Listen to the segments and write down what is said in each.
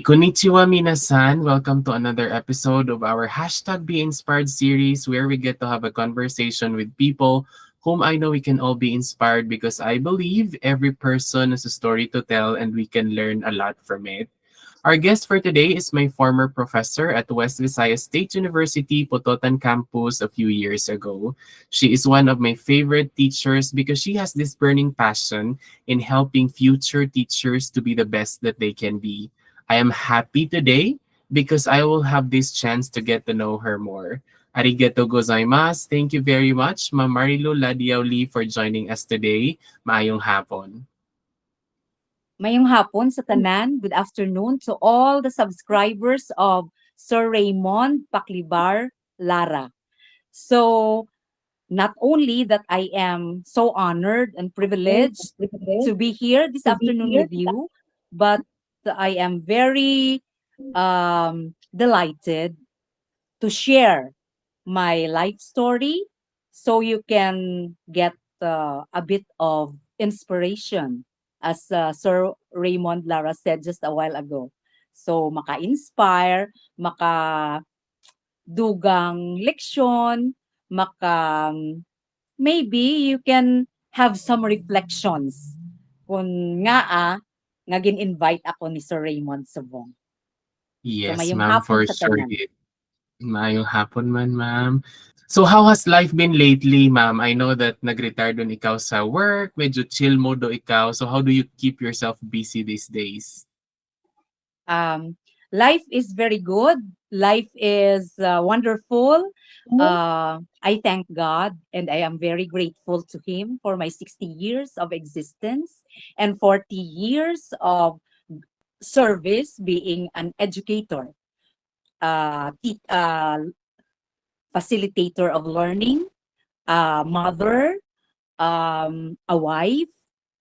Konnichiwa minasan. Welcome to another episode of our hashtag Be Inspired series where we get to have a conversation with people whom I know we can all be inspired because I believe every person has a story to tell and we can learn a lot from it. Our guest for today is my former professor at West Visayas State University, Pototan Campus a few years ago. She is one of my favorite teachers because she has this burning passion in helping future teachers to be the best that they can be. I am happy today because I will have this chance to get to know her more. Arigato gozaimasu. Thank you very much, Maam Marilou Ladiao-Lee, for joining us today. Maayong hapon. Mayong hapon sa tanan. Good afternoon to all the subscribers of Sir Reymund Lara. So, not only that I am so honored and privileged to be here this afternoon with you, but I am very delighted to share my life story so you can get a bit of inspiration, as Sir Reymund Lara said just a while ago. So, maka-inspire, maka-dugang leksyon, maka maybe you can have some reflections kung nga gin-invite ako ni Sir Reymund Subong. So, Yes, mayong ma'am, hapon for sa sure. tanan. Maayong hapon man, ma'am. So how has life been lately, ma'am? I know that nag-retire doon ikaw sa work, medyo chill mode ikaw. So how do you keep yourself busy these days? Um, Life is very good. Life is wonderful. I thank God and I am very grateful to Him for my 60 years of existence and 40 years of service being an educator, facilitator of learning, a mother, a wife,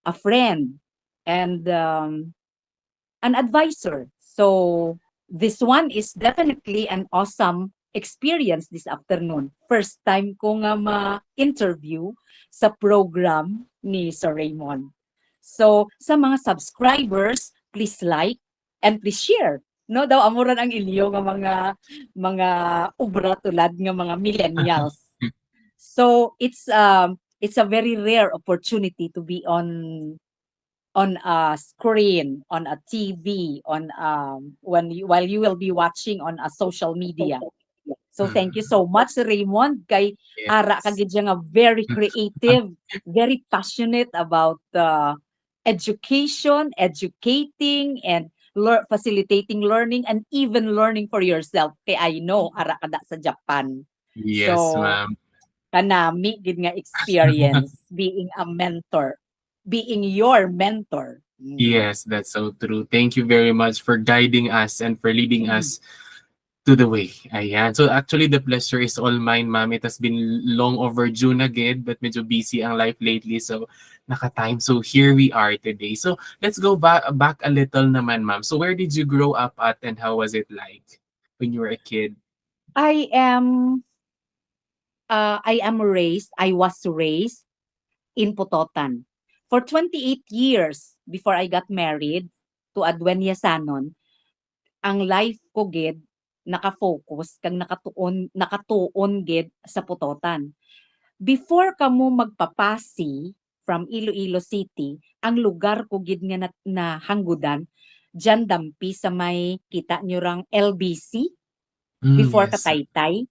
a friend, and an advisor. So this one is definitely an awesome experience this afternoon. First time ko nga ma-interview sa program ni Sir Raymond. So sa mga subscribers, please like and please share. No daw amuran ang ilyo nga mga ubra tulad nga mga millennials. So it's a very rare opportunity to be on a screen, on a TV, on while you will be watching on a social media. So thank you so much, Raymond. Kay ara ka Yes. gid nga very creative, very passionate about education, educating, and facilitating learning, and even learning for yourself. Kay I know ara ka da sa Japan. Yes, So ma'am. kanami gid nga experience being a mentor, being your mentor. Yes, that's so true. Thank you very much for guiding us and for leading Mm. us to the way. Ayan. So actually, the pleasure is all mine, ma'am. It has been long overdue na gid, but medyo busy ang life lately. So, naka-time. So, here we are today. So, let's go back a little naman, ma'am. So, where did you grow up at and how was it like when you were a kid? I am I was raised in Pototan. For 28 years before I got married to a Dueña Sanon, ang life ko gid nakafocus kang nakatuon gid sa Pototan. Before kamo magpapasi from Iloilo City, ang lugar ko gid nga na hanggudan diyan dampi sa may kita nyo rang LBC before Yes. Kataytay.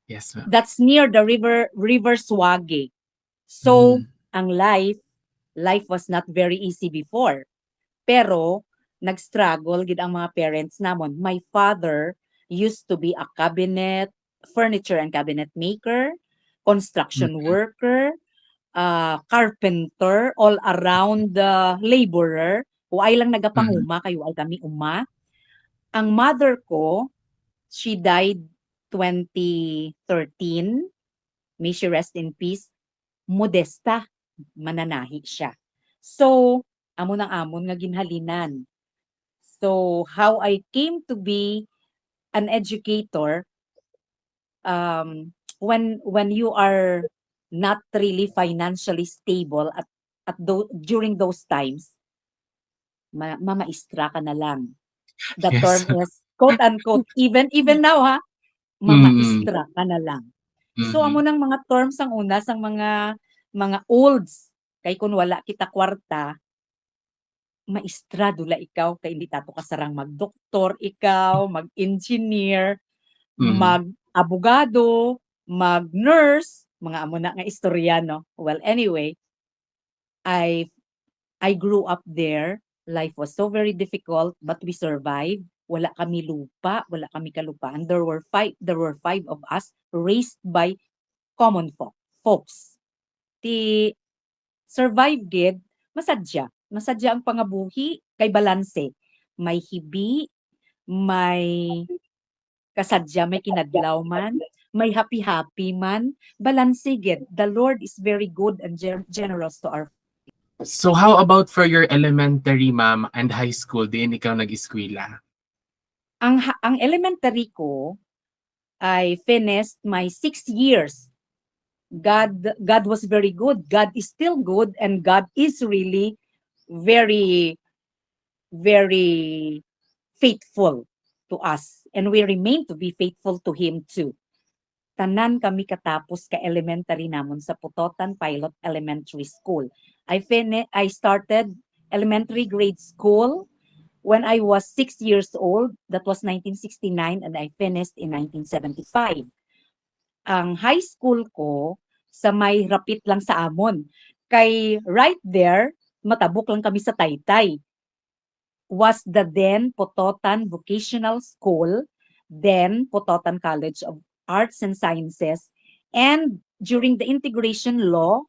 Yes, ma'am. That's near the River Swage. So, Mm. ang life was not very easy before. Pero nag-struggle gid ang mga parents namon. My father used to be a furniture and cabinet maker, construction Mm. worker, carpenter, all around the laborer. Huwag lang Mm. nagapanguma, kayo ay kami uma. Ang mother ko, she died 2013. May she rest in peace. Modesta, mananahi siya. So, amo ng amon nga ginhalinan. So, how I came to be an educator, when you are not really financially stable during those times, mamaistra ka na lang. The Yes. term is quote unquote, even now ha, Mm. mamaestra ka na lang. So amo Mhm. nang mga terms ang una sang mga olds kay kun wala kita kwarta, maestra dula ikaw kay hindi tato kasarang magdoktor ikaw, mag-engineer, Mhm. mag-abogado, mag-nurse, mga amo na nga istorya no. Well, anyway, I I grew up there. Life was so very difficult, but we survived. Wala kami lupa, wala kami kalupaan. There were five of us raised by common folks. Ti survive gid, masadya. Masadya ang pangabuhi kay balanse. May hibi, may kasadya, may kinadlaw man, may happy-happy man, balanse gid. The Lord is very good and generous to our. So how about for your elementary, ma'am, and high school? Diin ikaw nag-eskwela? Ang elementary ko, I finished my 6 years. God was very good. God is still good, and God is really very, very faithful to us. And we remain to be faithful to Him too. Tanan kami katapos ka elementary namon sa Pototan Pilot Elementary School. I started elementary grade school when I was 6 years old. That was 1969, and I finished in 1975. Ang high school ko sa may rapit lang sa amon. Kay right there, matabok lang kami sa Taytay. Was the then Pototan Vocational School, then Pototan College of Arts and Sciences, and during the integration law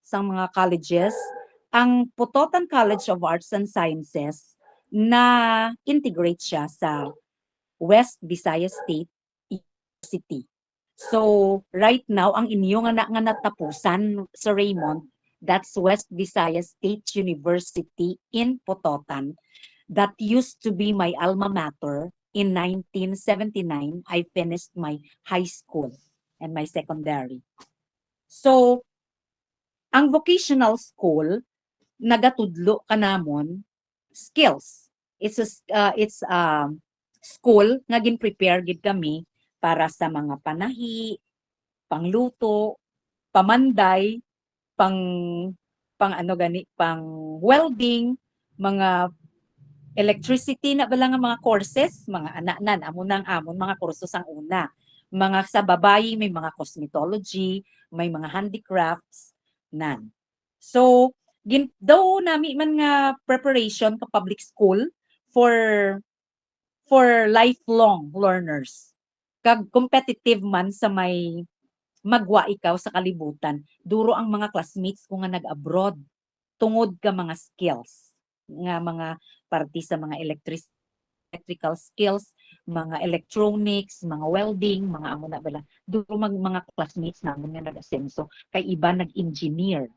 sa mga colleges, ang Pototan College of Arts and Sciences na integrate siya sa West Visayas State University. So, right now, ang inyo nga natapusan sa Reymund, that's West Visayas State University in Pototan. That used to be my alma mater. In 1979, I finished my high school and my secondary. So, ang vocational school, nagatudlo ka namon skills. It's a school nga gin-prepare gid kami para sa mga panahi, pangluto, pamanday, pang pang welding, mga electricity na bala nga mga courses, mga anak nan amon nang amon mga kursos ang una. Mga sa babayi may mga cosmetology, may mga handicrafts nan. So daw nami man nga preparation ka public school for lifelong learners. Kag competitive man sa may magwa ikaw sa kalibutan. Duro ang mga classmates ko nga nag-abroad tungod ka mga skills nga mga parte sa mga electrical skills, mga electronics, mga welding, mga amo na bala. Duro mga classmates namon nga nag-asenso kay iba nag-engineer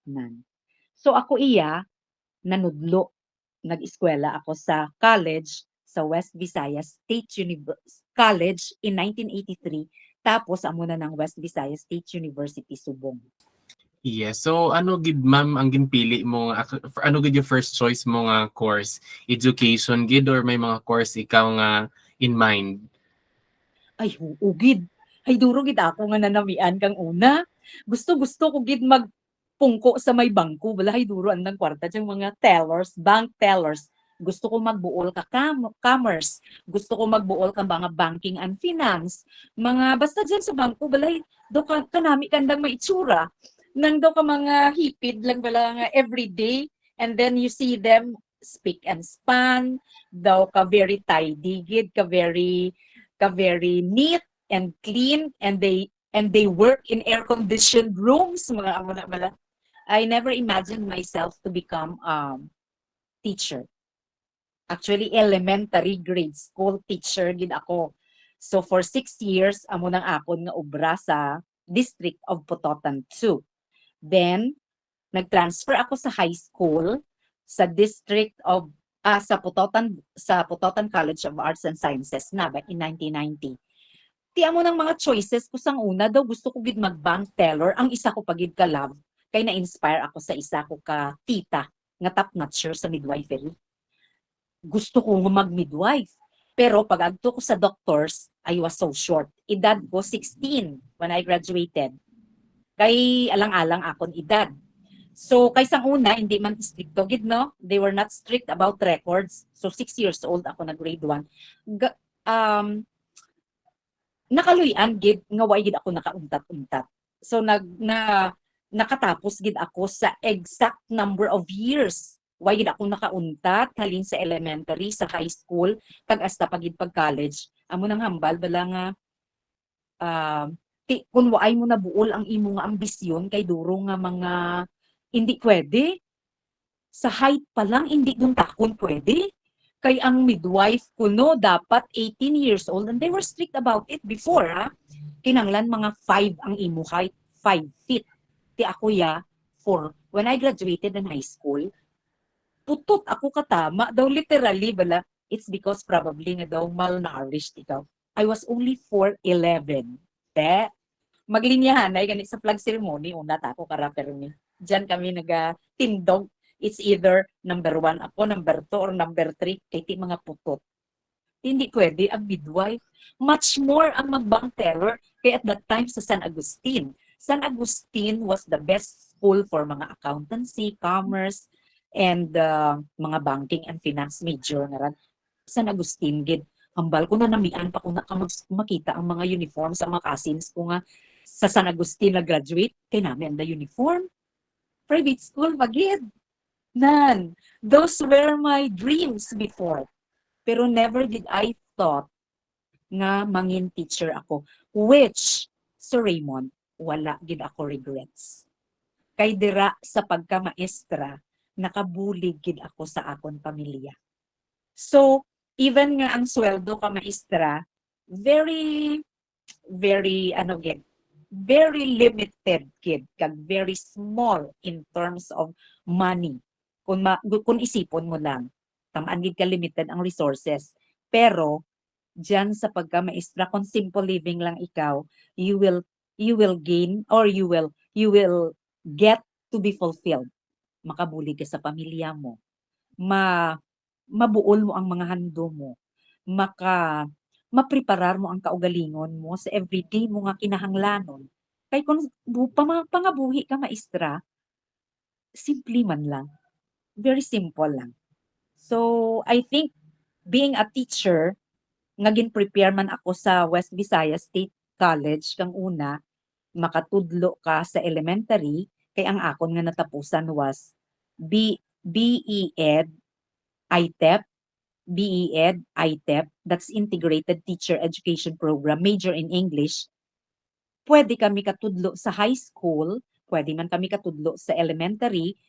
nan. So ako nanudlo, nag-eskwela ako sa college sa West Visayas State College in 1983, tapos amo na ng West Visayas State University Subong. Yes. So ano gid ma'am ang ginpili mo nga ano gid yung first choice mo nga course? Education gid or may mga course ikaw nga in mind? Ay, ugid. Ay, duro gid ako nga nanamian kang una. Gusto ko gid magpungko sa may bangko. Wala, ay duro andang kwarta diyang mga tellers, bank tellers. Gusto ko magbuol ka commerce. Gusto ko magbuol ka mga banking and finance. Mga basta dyan sa bangko, balay, do ka kanami kandang maitsura. Nang daw ka mga hipid lang bala nga everyday. And then you see them speak and span. Daw ka very tidy, gid ka very neat and clean, and they work in air conditioned rooms, mga amo na bala. I never imagined myself to become teacher. Actually elementary grade school teacher gid ako. So for 6 years amo nang akon nga obra sa District of Pototan 2. Then nag-transfer ako sa high school sa District of sa Pototan College of Arts and Sciences na back in 1990. Ti amo ng mga choices ko sang una daw gusto ko gid mag bank teller, ang isa ko pagid ka love kay na-inspire ako sa isa ko ka tita nga top-notcher sa midwifery. Gusto ko nga mag-midwife. Pero pag agto ko sa doctors, I was so short. Edad ko 16 when I graduated. Kay alang-alang akon edad. So, kaysang una, hindi man stricto gid, no? They were not strict about records. So, 6 years old ako na grade 1. Nakaluyan gid nga way gid ako nakauntat-untat. So nakatapos gid ako sa exact number of years. Way gid ako nakauntat halin sa elementary, sa high school, kag hasta pagid pag college. Amo nang hambal bala nga kun waay mo nabuol ang imo nga ambisyon kay duro nga mga hindi pwede. Sa height pa lang hindi dun takon pwede. Kay ang midwife kuno dapat 18 years old and they were strict about it before, ha? Kinanglan mga 5 ang imo height, 5 feet. Ti ako ya 4. When I graduated in high school, putot ako katama daw literally bala. It's because probably nga daw malnourished ikaw. I was only 4'11". Maglinyahan ay ganit sa flag ceremony una ta ako karaper ni. Diyan kami nagatindog. It's either number 1 ako, number 2, or number 3. Kaya ti mga putot. Hindi pwede ang midwife. Much more ang mag-bank teller. Kaya at that time sa San Agustin. San Agustin was the best school for mga accountancy, commerce, and mga banking and finance major nga ran. San Agustin, gid. Hambal ko na namian pa ko na makita ang mga uniform sa mga cousins ko nga sa San Agustin na graduate. Kaya namin ang uniform. Private school, magid. None. Those were my dreams before. Pero never did I thought nga mangin teacher ako. Which, Sir Reymund, wala gid ako regrets. Kay dira sa pagka-maestra, nakabulig gid ako sa akon pamilya. So, even nga ang sweldo ka maestra, very, very, very limited kid, kag very small in terms of money. Kung isipon mo lang, tamaan gid ka limited ang resources. Pero diyan sa pagka-maestra, kung simple living lang ikaw, you will gain or you will get to be fulfilled. Makabulig ka sa pamilya mo. Mabuol mo ang mga hando mo. Mapreparar mo ang kaugalingon mo sa everyday mo nga kinahanglanon. Kay kung pangabuhi ka maestra, simple man lang. Very simple lang. So, I think being a teacher, nga prepare man ako sa West Visayas State College kang una, makatudlo ka sa elementary, kay ang akon nga natapusan was BE-Ed, ITEP, BE-Ed, ITEP, that's Integrated Teacher Education Program, major in English. Pwede kami katudlo sa high school, pwede man kami katudlo sa elementary,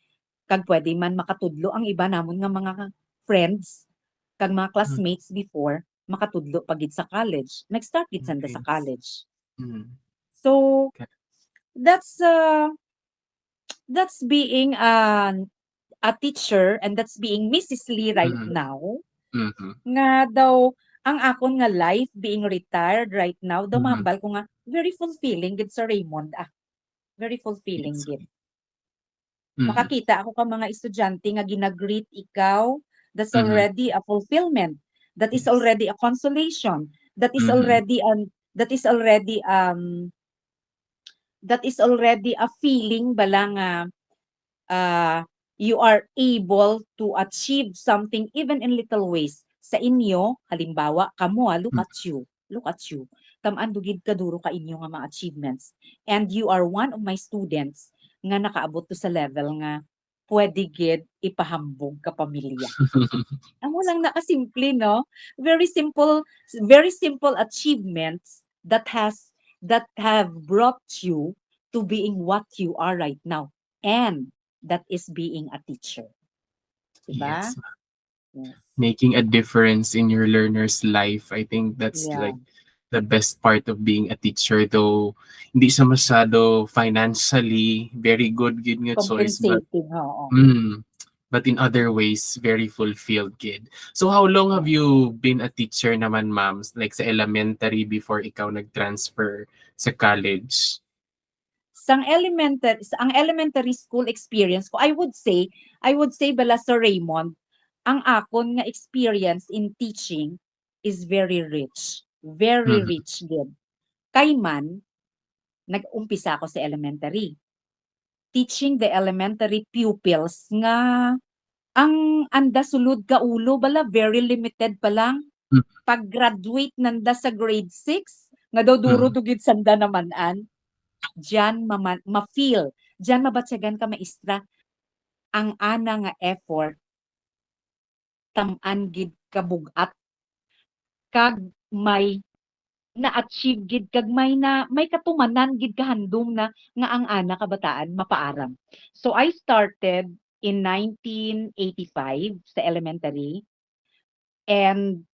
kag pwede man makatudlo ang iba namon nga mga friends kag mga classmates before makatudlo pagid sa college. Nag-start gid sanda sa college. So that's being a teacher, and that's being Mrs. Lee right now. Nga daw ang akon nga life being retired right now, daw mahambal ko nga very fulfilling gid sa Reymund. Very fulfilling gid. Makakita ako ka mga estudyante nga ginagreet ikaw, that's already a fulfillment. That is already a consolation. That is already a feeling bala nga you are able to achieve something even in little ways. Sa inyo, halimbawa, kamo, look at you. Look at you. Tamaan dugid kaduro ka inyo nga mga achievements. And you are one of my students nga nakaabot to sa level nga pwede gid ipahambog ka pamilya. Amo lang nakasimple, no? Very simple achievements that have brought you to being what you are right now. And that is being a teacher. Diba? Yes. Yes. Making a difference in your learner's life. I think that's like the best part of being a teacher, though hindi siya masyado financially very good gid nga choice, but but in other ways very fulfilled gid. So how long have you been a teacher naman, ma'am? Like sa elementary before ikaw nag-transfer sa college? ang elementary school experience ko, I would say bala sa Reymund, ang akon nga experience in teaching is very rich. Very Mhm. rich gid. Kay man, nag-umpisa ako sa elementary. Teaching the elementary pupils nga ang anda sulod ka ulo bala, very limited pa lang. Mm. Pag-graduate nanda sa grade 6, nga daw duro Mhm. dugid sanda namanan, diyan ma-feel, diyan mabatyagan ka maestra ang ana nga effort, tam-an gid ka bug-at, kag may na-achieve gid, kag may katumanan gid kahandom na nga ang ana kabataan mapaaram. So I started in 1985 sa elementary and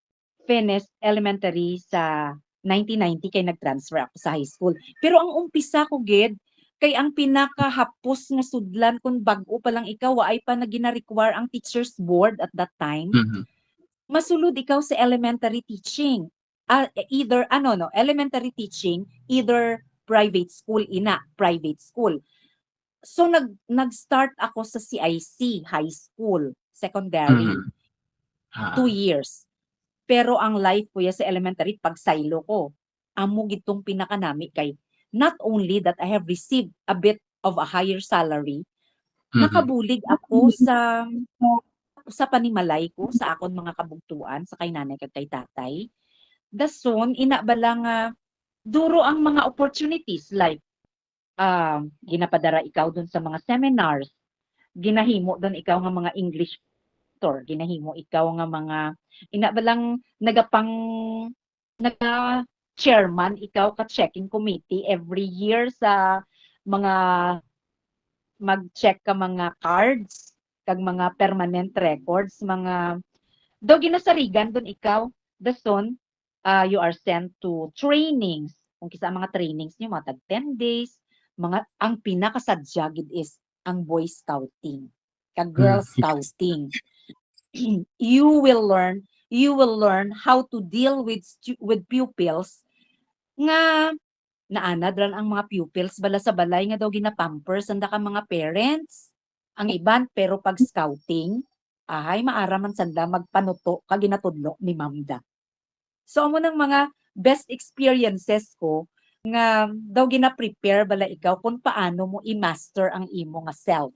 finished elementary sa 1990 kay nag-transfer ako sa high school. Pero ang umpisa ko gid kay ang pinakahapos nga sudlan kung bag-o pa lang ikaw ay pa na gina-require ang teachers board at that time, Mhm. masulod ikaw sa elementary teaching. Either ano no, elementary teaching, either private school. So nag-start ako sa CIC, high school, secondary, Mhm. 2 Ah. years. Pero ang life ko ya sa elementary pag silo ko. Amo gitong pinakanami kay not only that I have received a bit of a higher salary, Mhm. nakabulig ako sa panimalay ko sa akon mga kabugtuan sa kay nanay kag kay tatay. Dason ina bala nga duro ang mga opportunities like ginapadara ikaw dun sa mga seminars, ginahimo dun ikaw nga mga English tutor, ginahimo ikaw nga mga ina balang naga chairman ikaw ka checking committee every year sa mga mag-check ka mga cards kag mga permanent records, mga daw ginasarigan dun ikaw, dason you are sent to trainings. Kung kisa ang mga trainings niyo, mga tag 10 days, ang pinakasadya gid is ang boy scouting, kag girl Mhm. scouting. You will learn how to deal with pupils nga naanad ran ang mga pupils bala sa balay nga daw ginapampers sanda ka mga parents. Ang iban pero pag scouting, ay maara man sanda magpanuto kag ginatudlo ni Mamda. So amo nang mga best experiences ko nga daw gina-prepare bala ikaw kung paano mo i-master ang imo nga self.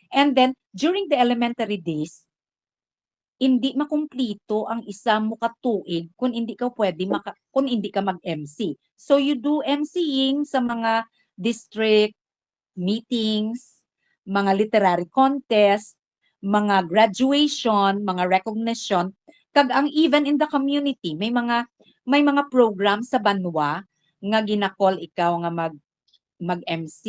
And then during the elementary days, hindi makumpleto ang isa mo ka tuig kung hindi ka mag-MC. So you do MCing sa mga district meetings, mga literary contest, mga graduation, mga recognition, kag ang even in the community may mga program sa banwa nga ginakol ikaw nga mag-MC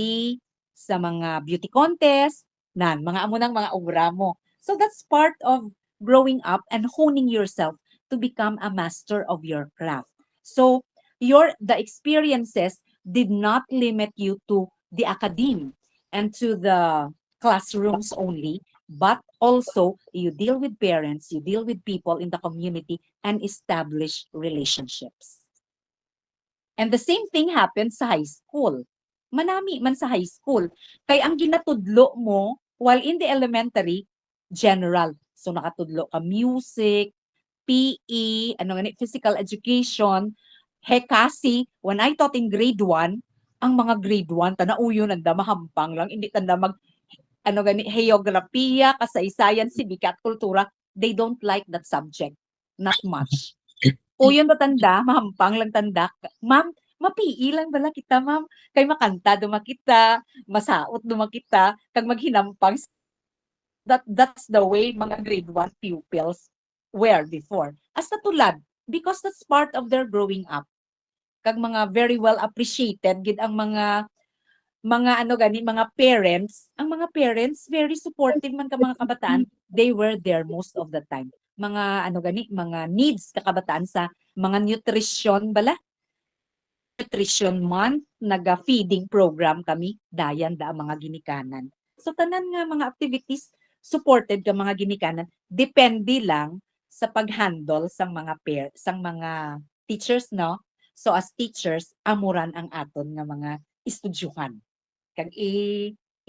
sa mga beauty contest, mga amo ng mga obra mo. So that's part of growing up and honing yourself to become a master of your craft. So the experiences did not limit you to the academe and to the classrooms only, but also you deal with parents, you deal with people in the community and establish relationships. And the same thing happens sa high school. Manami man sa high school. Kay ang ginatudlo mo while in the elementary, general. So nakatudlo ka music, PE, ano nga physical education. Heck kasi, when I taught in grade 1, ang mga grade 1, tanauyo nanda mahampang lang, hindi tanda geografiya, kasaysayan, sibika at kultura. They don't like that subject. Not much. O yun matanda, mahampang lang tanda. Ma'am, mapii lang bala kita, ma'am. Kay makanta dumakita, masaot dumakita, kag maghinampang. That's the way mga grade 1 pupils were before. As tulad, because that's part of their growing up. Kag mga very well appreciated gid ang mga parents, ang mga parents very supportive man ka mga kabataan, they were there most of the time. Mga needs ka kabataan sa mga nutrition month, naga-feeding program kami, dayan da ang mga ginikanan. So tanan nga mga activities supported ka mga ginikanan, depende lang sa pag-handle sang mga teachers, no? So as teachers, amuran ang aton nga mga estudyuhan. kag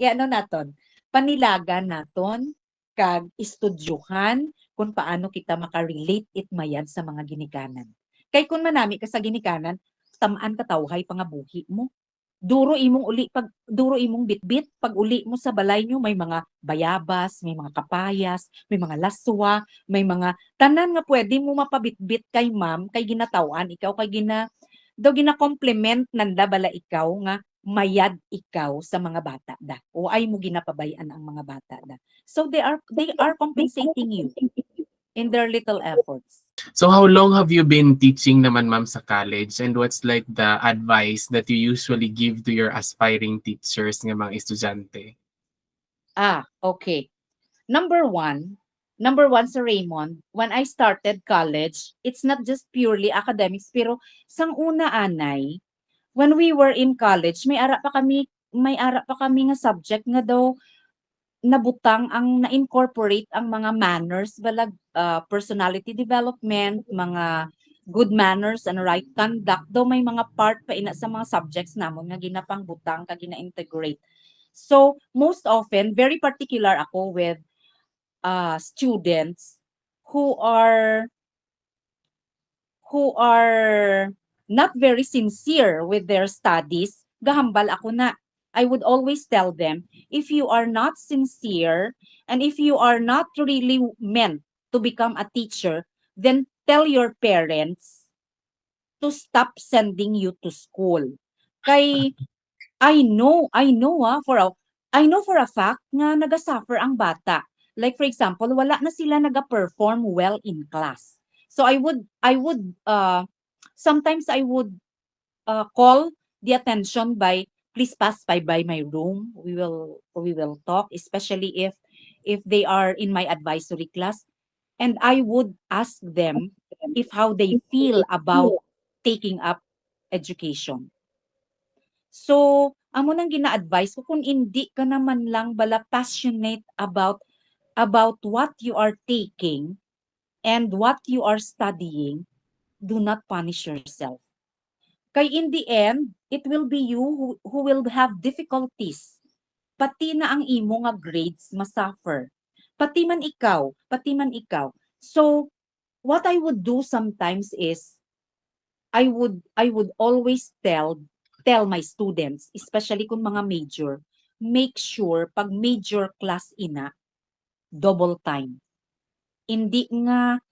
ano naton, panilagan naton kag istudyuhan kung paano kita maka-relate it mayad sa mga ginikanan. Kay kung manami ka sa ginikanan, tamaan ka tawhay pangabuhi mo. Duro imong bitbit pag uli mo sa balay nyo may mga bayabas, may mga kapayas, may mga laswa, may mga tanan nga pwede mo mapabitbit kay ma'am kay ginatawan ikaw kay gina-compliment nanda bala ikaw nga mayad ikaw sa mga bata da o ay mo ginapabayan ang mga bata da. So they are compensating you in their little efforts. So how long have you been teaching naman ma'am sa college and what's like the advice that you usually give to your aspiring teachers nga mga estudyante? Okay. Number one sa Reymund, when I started college, it's not just purely academics, pero sang una anay, when we were in college, may ara pa kami nga subject nga daw nabutang ang na-incorporate ang mga manners, balag personality development, mga good manners and right conduct, daw may mga part pa ina sa mga subjects namon nga ginapangbutang kag gina-integrate. So, most often, very particular ako with students who are who are not very sincere with their studies, gahambal ako na. I would always tell them, if you are not sincere and if you are not really meant to become a teacher, then tell your parents to stop sending you to school. Kay I know for a fact nga naga-suffer ang bata. Like for example, wala na sila naga-perform well in class. So sometimes I would call the attention by please pass by my room. We will talk, especially if they are in my advisory class, and I would ask them if how they feel about taking up education. So, amo nang gina-advise ko kung hindi ka naman lang bala passionate about what you are taking and what you are studying, do not punish yourself. Kay in the end, it will be you who will have difficulties. Pati na ang imo nga grades masuffer. Pati man ikaw. So, what I would do sometimes is I would always tell my students, especially kung mga major, make sure pag major class ina, double time. Hindi nga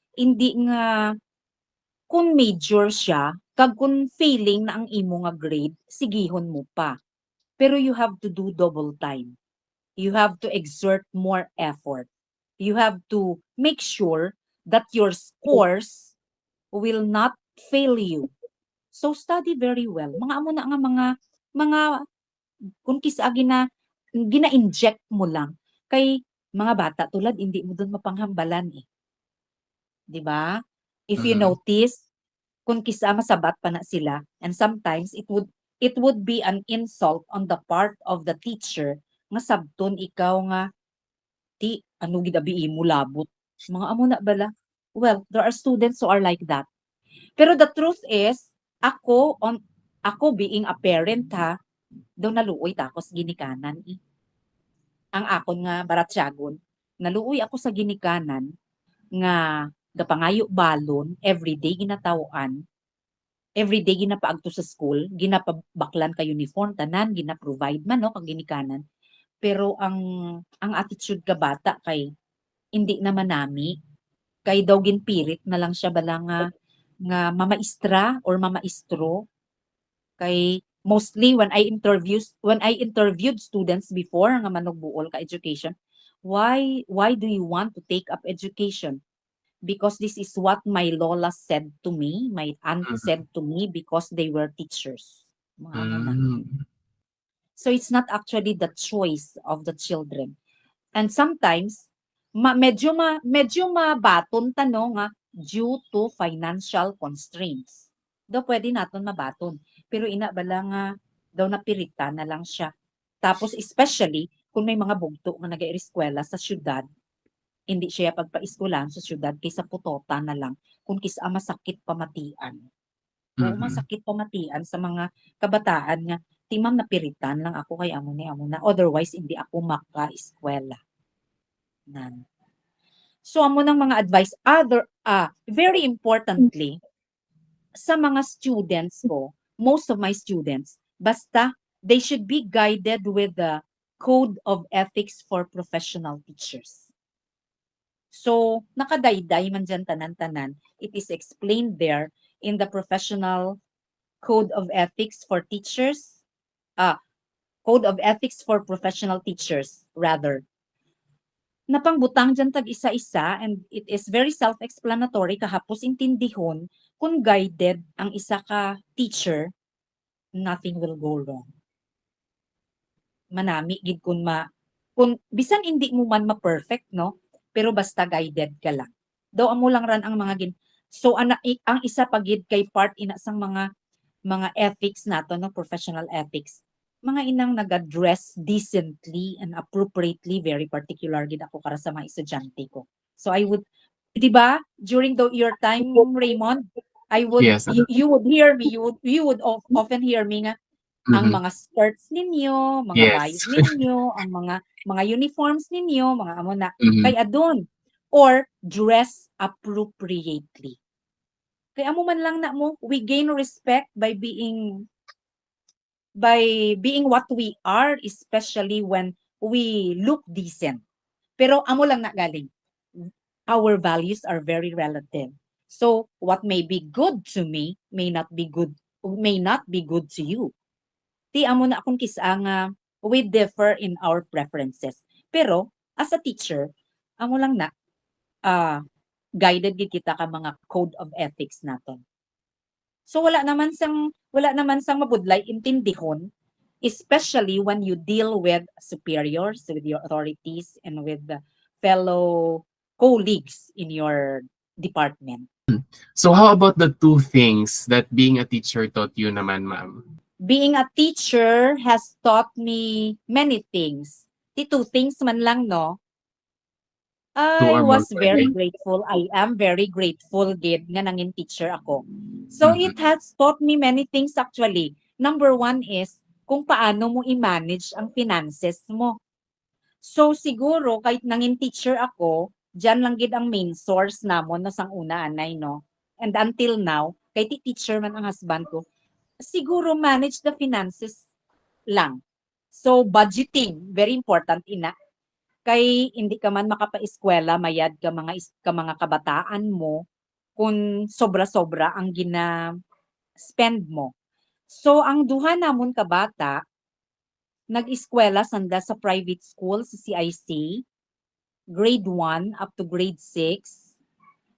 kung major siya, kag kung failing na ang imo nga grade, sigihon mo pa. Pero you have to do double time. You have to exert more effort. You have to make sure that your scores will not fail you. So study very well. Mga amo na nga mga kung kisa gina-inject mo lang kay mga bata tulad hindi mo doon mapanghambalan eh. 'Di ba? If you Mhm. notice, kung kisa masabat pa na sila and sometimes it would be an insult on the part of the teacher nga sabton ikaw nga ti ano gid abi imo labot. Mga amo na bala. Well, there are students who are like that. Pero the truth is, ako being a parent ha, daw naluoy ta ako sa ginikanan eh. Ang akon nga baratyagon, naluoy ako sa ginikanan nga gapangayo balon, everyday ginatawaan, everyday ginapaagto sa school, ginapabaklan ka uniform, tanan, gina-provide man no, kag ginikanan. Pero ang attitude ka bata kay hindi naman nami, kay daw ginpirit na lang siya bala nga mamaistra or mamaistro. Kay mostly when I interviewed students before nga manugbuol ka education, why do you want to take up education? Because this is what my lola said to me, my aunt Mhm. said to me because they were teachers. Mga amo na. Mm. So it's not actually the choice of the children. And sometimes medyo mabaton tanong nga due to financial constraints. Daw pwede naton mabaton. Pero ina bala nga daw napirita na lang siya. Tapos especially kung may mga bugto nga nag-eskwela sa syudad, hindi siya pagpaeskwelahan sa syudad kaysa Pototan na lang kung kisa masakit pamatian. Oo, Mhm. masakit pamatian sa mga kabataan nga Ti ma'am napiritan lang ako kay amo na otherwise hindi ako maka-eskwela. Nan. So amo ng mga advice very importantly sa mga students ko, most of my students, basta they should be guided with the code of ethics for professional teachers. So, nakadayday man dyan tanan-tanan. It is explained there in the professional code of ethics for teachers. Code of ethics for professional teachers, rather. Napangbutang dyan tag isa-isa and it is very self-explanatory kahapos intindihon kung guided ang isa ka teacher, nothing will go wrong. Manami gid kung bisan hindi mo man ma-perfect, no? Pero basta guided ka lang. Daw amo lang ran ang mga so ang isa pagid kay part ina sang mga ethics nato, no, professional ethics. Mga inang nag-address decently and appropriately, very particular gid ako para sa mga estudyante ko. So I would, di ba, during your time, Raymond, Yes. you would hear me, you would often hear me nga, ang Mhm. mga skirts ninyo, mga Yes. bayos ninyo, ang mga uniforms ninyo, mga amo na, Mhm. kay adon, or dress appropriately. Kaya amo man lang na mo, we gain respect by being what we are, especially when we look decent. Pero amo lang na galing. Our values are very relative. So what may be good to me may not be good to you. Ti amo na akong kisa nga we differ in our preferences. Pero as a teacher, amo lang na guided gid kita ka mga code of ethics naton. So wala naman sang mabudlay intindihon, especially when you deal with superiors, with your authorities, and with the fellow colleagues in your department. So how about the two things that being a teacher taught you naman, ma'am? Being a teacher has taught me many things. Di two things man lang, no? Two I or more was very pwede. grateful. I am very grateful, gid, nga nangin teacher ako. So Mhm. it has taught me many things actually. Number one is kung paano mo i-manage ang finances mo. So siguro kahit nangin teacher ako, diyan lang gid ang main source namon na sang una anay, no. And until now, kahit teacher man ang husband ko, siguro manage the finances lang. So budgeting, very important ina. Kay hindi ka man makapa-eskwela mayad ka mga kabataan mo kung sobra-sobra ang spend mo. So ang duha namon ka bata nag-eskwela sanda sa private school sa CIC, grade 1 up to grade 6.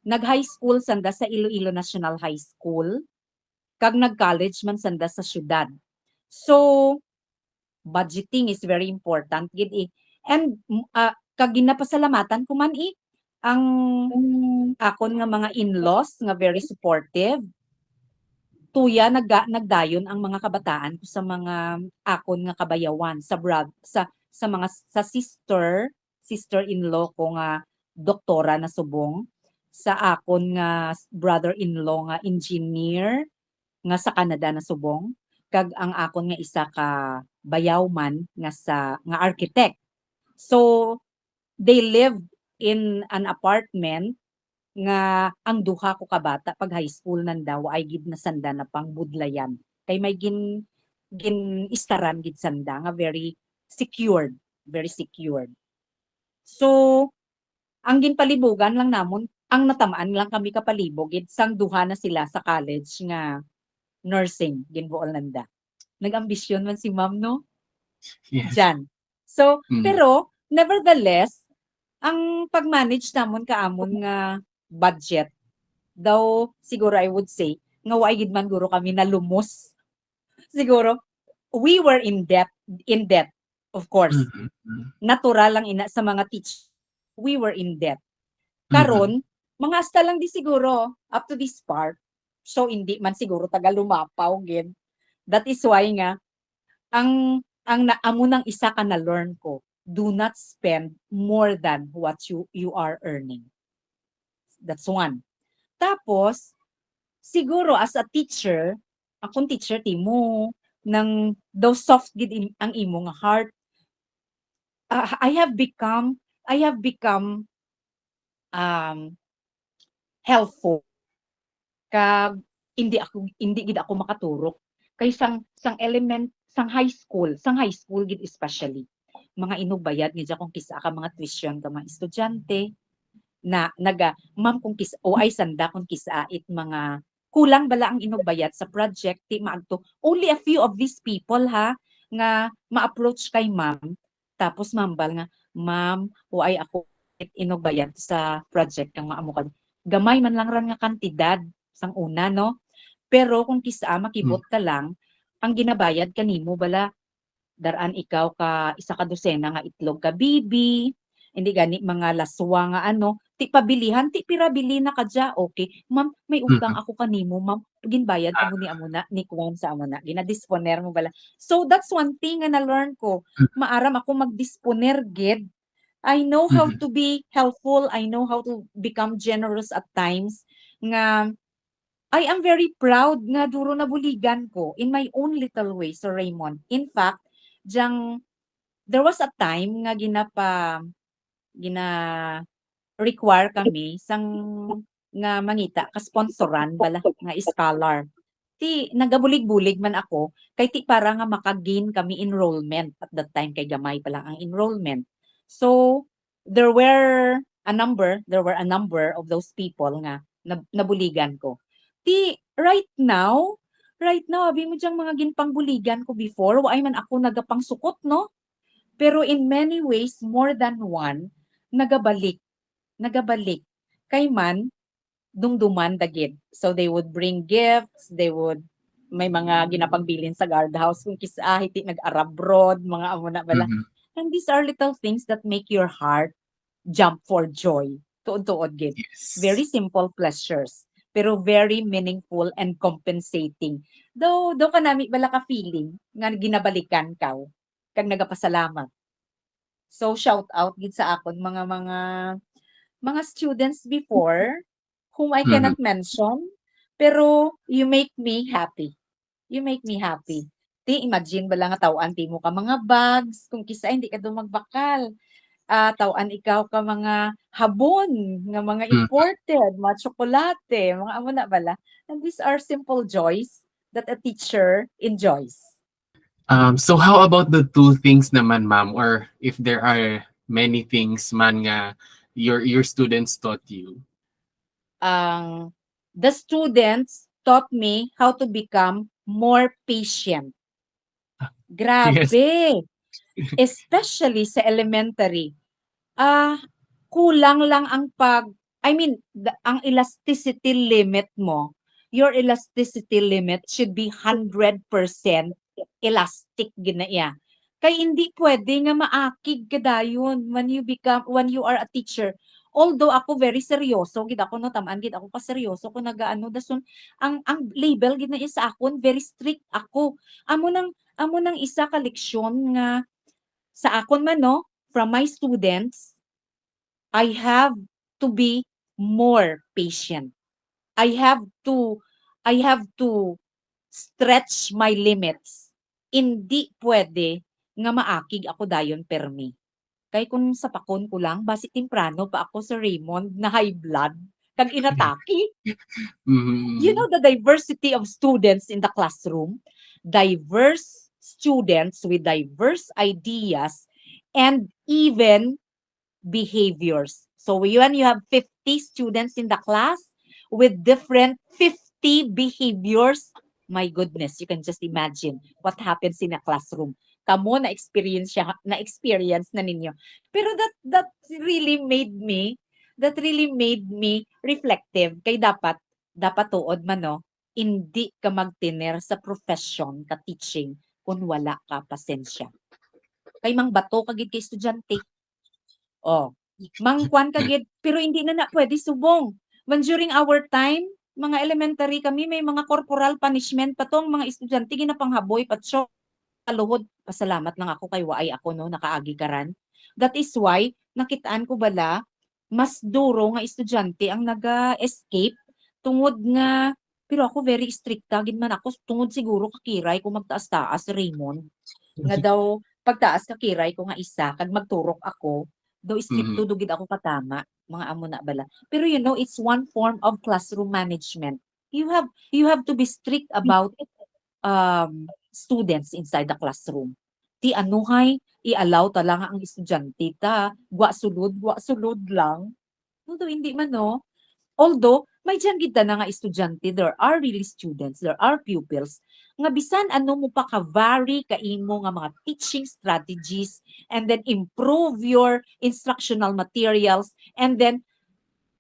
Nag-high school sanda sa Iloilo National High School, kag nag-college man sanda sa syudad. So, budgeting is very important gid eh. And kag ginapasalamatan ko man eh ang akon nga mga in-laws nga very supportive. Tuya nagdayon ang mga kabataan ko sa mga akon nga kabayawan sa mga sa sister-in-law ko nga doktora na subong, sa akon nga brother-in-law nga engineer nga sa Canada na subong, kag ang akon nga isa ka bayaw man nga architect. So they lived in an apartment nga ang duha ko ka bata pag high school nanda ay gid na sanda na pang budlayan. Kay may gin istaran gid sanda nga very secured, very secured. So ang ginpalibugan lang namon, ang natamaan lang kami kapalibog gid sang duha na sila sa college nga nursing ginbuol nanda. Nag-ambisyon man si ma'am, no? Yes. Diyan. So, Mhm. pero nevertheless, ang pag-manage namon kaamon nga budget daw siguro I would say nga waay gid man guro kami nalumos. Siguro we were in debt of course. Mhm. Mhm. Natural lang ina sa mga teach. We were in debt. Mhm. Karon mga hasta lang di siguro up to this part. So hindi man siguro taga lumapaw gid. That is why nga ang naamo ng isa ka na learn ko. Do not spend more than what you are earning. That's one. Tapos siguro as a teacher, akong teacher ti mo, ng though soft gid ang imo nga heart. I have become um helpful kag hindi gid ako makaturok kay sang element sang high school gid especially mga inubayad gid akong kisa ka mga tuition ka mga estudyante na ma'am kung kisa o ay sanda kung kisait mga kulang bala ang inubayad sa project ti maadto only a few of these people ha nga ma-approach kay ma'am tapos mambal nga ma'am o ay ako inubayad sa project kang maamukan gamay man lang ran nga kantidad sang una no pero kung kisa Mm. makibot ka lang ang ginabayad kanimo bala daraan ikaw ka isa ka dosena nga itlog ka bibi, hindi gani mga laswa nga ano, ti pabilihan, ti pirabili na kadya, okay. Ma'am, may utang Mm. ako kanimo, ma'am. Ginbayad ko mo ni amuna, ni kuwan sa amuna. Ginadisponer mo bala. So that's one thing nga na-learn ko. Maaram ako magdisponer gid. I know how Mm. to be helpful. I know how to become generous at times. Nga I am very proud nga duro na buligan ko in my own little way, Sir Raymond. In fact, there was a time nga gina-require kami sang nga mangita ka sponsoran bala nga scholar. Ti nagabulig-bulig man ako kay ti para nga maka-gain kami enrollment at that time kay gamay pa lang ang enrollment. So there were a number of those people nga nabuligan ko. Ti right now abi mo diyang mga ginpangbuligan ko before wa ay man ako nagapangsukot no pero in many ways, more than one, nagabalik. Nagabalik. Kay man, dumduman dagit. So they would bring gifts, may mga ginapagbilin sa guardhouse kung kisa hiti nag-arabroad, mga amo na bala. Mm. And these are little things that make your heart jump for joy. Tuod-tuod gid. Yes. Very simple pleasures, pero very meaningful and compensating. Though kanami bala ka feeling nga ginabalikan ka, kag nagapasalamat. So shout out gid sa akon mga students before whom I Mhm. cannot mention pero you make me happy. You make me happy. Ti imagine bala nga taw-an ti mo ka mga bags kung kisa hindi ka dumagbakal. Taw-an ikaw ka mga habon nga mga Mm. imported, mga tsokolate, mga amo na bala. And these are simple joys that a teacher enjoys. So how about the two things naman, ma'am, or if there are many things man nga your students taught you? Ang the students taught me how to become more patient. Yes. Grabe, especially sa elementary. Ah, kulang lang ang I mean, ang elasticity limit mo, your elasticity limit should be 100% elastic gina iya. Kay hindi pwede nga maakig kadayon when you are a teacher. Although ako very seryoso gid ako no tamaan gid ako ka seryoso ko nagaano dason ang label gid na iya sa akon very strict ako. Amo nang isa ka leksyon nga sa akon man no from my students I have to be more patient. I have to I have to stretch my limits. Hindi pwede nga maakig ako dayon permi. Kay kung sa pakon ko lang, basi temprano pa ako sa Reymund na high blood, kag inatake. You Mhm. know the diversity of students in the classroom, diverse students with diverse ideas, and even behaviors. So when you have 50 students in the class with different 50 behaviors, my goodness, you can just imagine what happens in a classroom. Kamo na experience na ninyo. Pero that really made me reflective kay dapat tuod man no, hindi ka magtiner sa profession ka teaching kung wala ka pasensya. Kay mang bato kagid kay estudyante. Oh, mangkuan ka gid pero hindi na pwede subong. When during our time, mga elementary kami may mga corporal punishment pa tong mga estudyante ginapanghaboy patso kaluhod. Pasalamat lang ako kay waay ako no nakaagi karan. That is why nakitaan ko bala mas duro nga estudyante ang naga-escape tungod nga Pero ako very stricta gid man ako tungod siguro kakiray ko magtaas-taas Raymond. Nga daw pagtaas kakiray ko nga isa kag magturok ako, daw stricto Mhm. dugid ako katama, mga amo na bala. Pero you know, it's one form of classroom management. You have to be strict about students inside the classroom. Ti anuhay, i-allow talaga ang estudyante ta, wa sulod lang. Although hindi man no. Although, may diyan gid na nga estudyante, there are really students, there are pupils, nga bisan ano mo pa ka-vary kaimo nga mga teaching strategies and then improve your instructional materials and then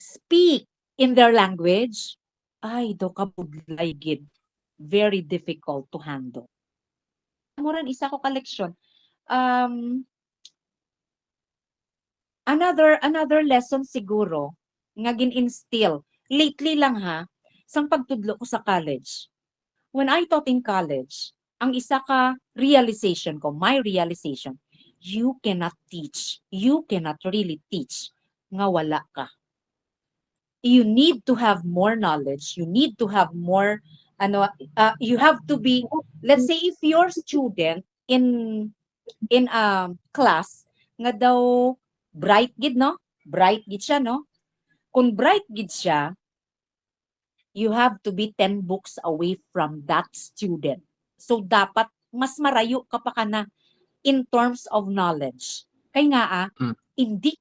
speak in their language, ay, do ka budlay gid. Very difficult to handle. Muran isa ko kaleksyon. Um, another lesson siguro nga gin-instill lately lang ha, sang pagtudlo ko sa college. When I taught in college, ang isa ka realization ko, my realization, you cannot really teach nga wala ka. You need to have more knowledge, you need to have more ano you have to be, let's say if your student in class nga daw bright gid no, bright gid siya no, kung bright gid siya, you have to be 10 books away from that student. So dapat mas marayo ka pa kana in terms of knowledge. Kay nga Mm. hindi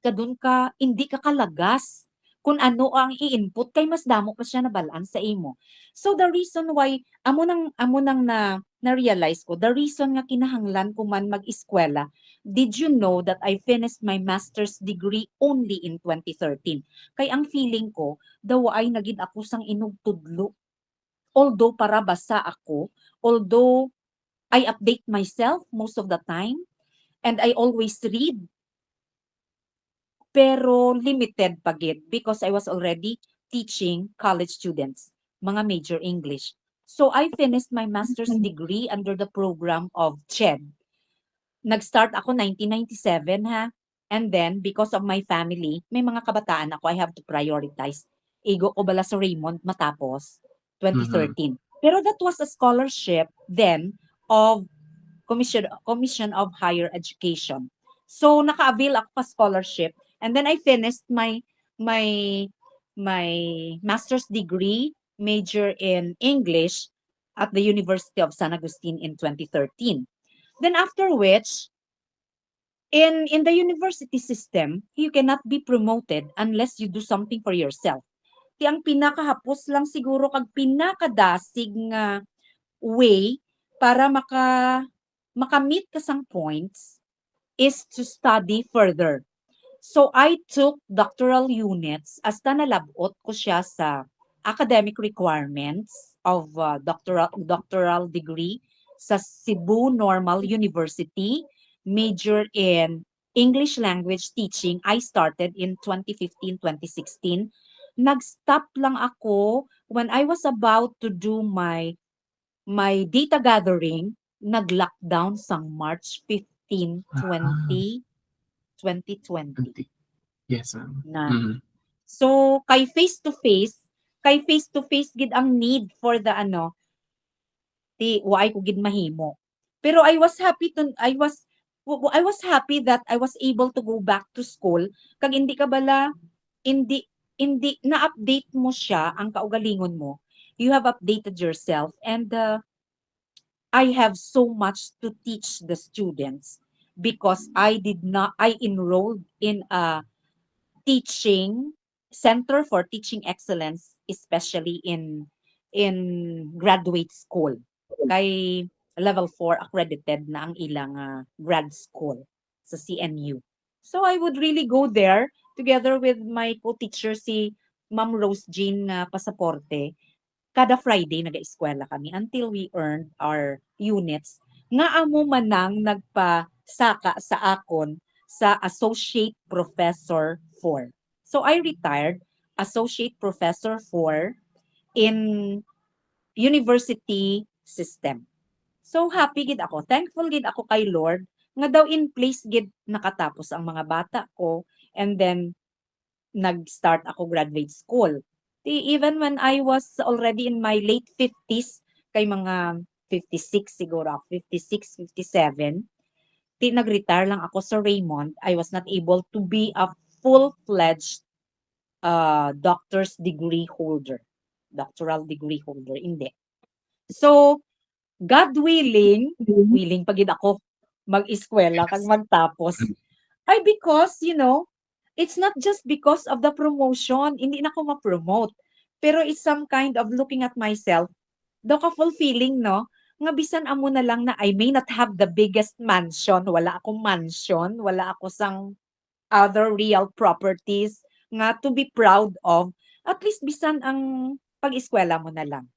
ka kalagas kung ano ang i-input kay mas damo pa siya na balaan sa imo. So the reason why amo nang na realize ko, the reason nga kinahanglan ko man mag-eskwela, did you know that I finished my master's degree only in 2013? Kay ang feeling ko, daw ay nagid ako sang inugtudlo. Although para basa ako, although I update myself most of the time, and I always read, pero limited pa gid because I was already teaching college students, mga major English. So I finished my master's degree under the program of CHED. Nag-start ako 1997 ha. And then, because of my family, may mga kabataan ako, I have to prioritize. Igo ko bala sa Reymund matapos, Mhm. 2013. Pero that was a scholarship then of Commission of Higher Education. So naka-avail ako pa scholarship and then I finished my my master's degree major in English at the University of San Agustin in 2013. Then after which in the university system, you cannot be promoted unless you do something for yourself. Ti ang pinakahapos lang siguro kag pinakadasig nga way para makamit ka sang points is to study further. So I took doctoral units hasta nalabot ko siya sa academic requirements of doctoral degree sa Cebu Normal University, major in English language teaching. I started in 2015-2016. Nag-stop lang ako when I was about to do my data gathering, nag-lockdown sang March 15, Ah, 2020 anti yes, ma'am. na. Mhm. So kay face to face gid ang need for the ti waay ko gid mahimo. Pero I was happy that I was able to go back to school kag hindi ka bala hindi hindi na-update mo siya ang kaugalingon mo. You have updated yourself and I have so much to teach the students because I enrolled in a teaching center for teaching excellence, especially in graduate school. Kay level 4 accredited na ang ilang grad school sa CNU. So I would really go there together with my co-teacher si Ma'am Rose Jean Pasaporte. Kada Friday nag-eskwela kami until we earned our units. Nga amo manang nagpasaka sa akon sa Associate Professor 4. So I retired Associate Professor 4 in university system. So happy gid ako, thankful gid ako kay Lord nga daw in place gid nakatapos ang mga bata ko and then nag-start ako graduate school. Even when I was already in my late 50s, kay mga 56 siguro, 56, 57, nag-retire lang ako sa Reymund. I was not able to be a full-fledged doctor's degree holder, doctoral degree holder. Hindi. So, God willing, willing pagid ako mag-eskwela kag Yes. magtapos. Ay, because, it's not just because of the promotion. Hindi na ako ma-promote. Pero it's some kind of looking at myself. Daw ka fulfilling, no? Nga bisan amo na lang na I may not have the biggest mansion. Wala akong mansion. Wala ako sang other real properties nga to be proud of. At least bisan ang pag-eskwela mo na lang.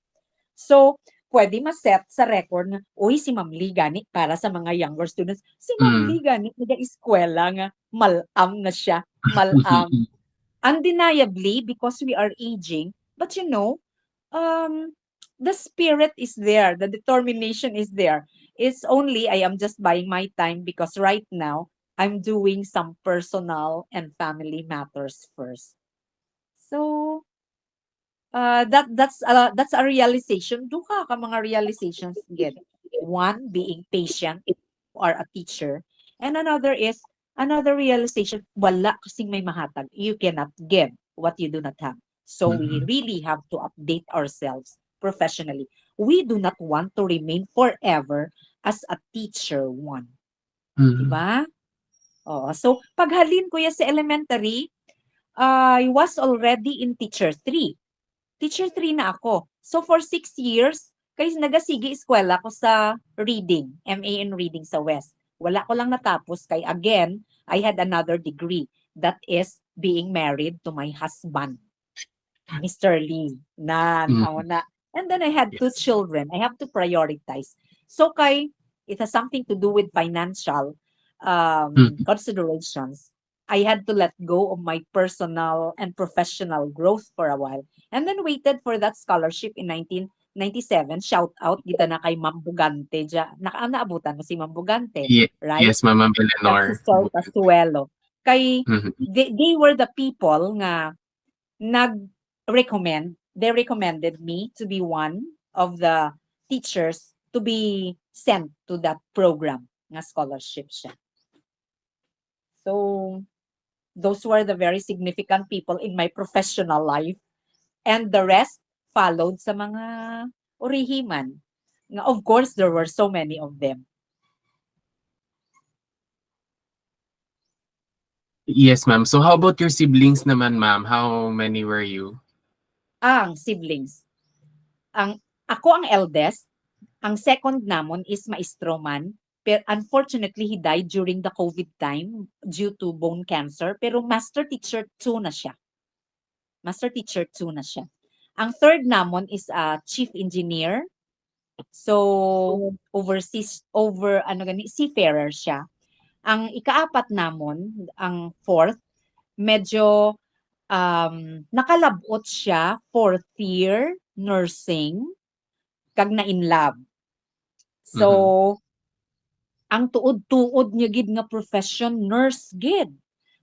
So, pwede ma-set sa record na, uy, si Maam Lee gani para sa mga younger students. Si Maam Mm. Lee gani nag-eskwela nga malam na siya, malam. Undeniably, because we are aging, but the spirit is there, the determination is there. It's only I am just buying my time because right now I'm doing some personal and family matters first. So, that's a realization. Duha ka mga realizations again. One, being patient or a teacher. And another realization, wala kasing may mahatag. You cannot give what you do not have. So we Mhm. really have to update ourselves professionally. We do not want to remain forever as a teacher one. Mhm. Diba? Oo. So, paghalin ko ya sa elementary, I was already in teacher 3. Teacher 3 na ako. So for 6 years, kay nagasigi eskwela ko sa reading, MA in reading sa West. Wala ko lang natapos kay again, I had another degree. That is being married to my husband, Mr. Lee. Mhm. Na. And then I had two Yes. children. I have to prioritize. So kay, it has something to do with financial Mhm. considerations. I had to let go of my personal and professional growth for a while. And then waited for that scholarship in 1997. Shout out kita na kay Ma'am Bugante. Naabutan mo si Ma'am Bugante, right? Yes, Ma'am Kag si Eleanor. Sir Casuelo. Kay, Mhm. they were the people nga they recommended me to be one of the teachers to be sent to that program nga scholarship siya. So, those were the very significant people in my professional life. And the rest followed sa mga urihiman. Of course, there were so many of them. Yes, ma'am. So how about your siblings naman, ma'am? How many were you? Ang siblings. Ako ang eldest. Ang second namon is maestro man. Pero unfortunately, he died during the COVID time due to bone cancer. Pero master teacher 2 na siya. Master teacher 2 na siya. Ang third namon is a chief engineer. So, seafarer siya. Ang ikaapat namon, ang fourth, medyo nakalabot siya fourth year nursing kag na in lab. Mhm. So, ang tuod-tuod niya gid nga profession nurse gid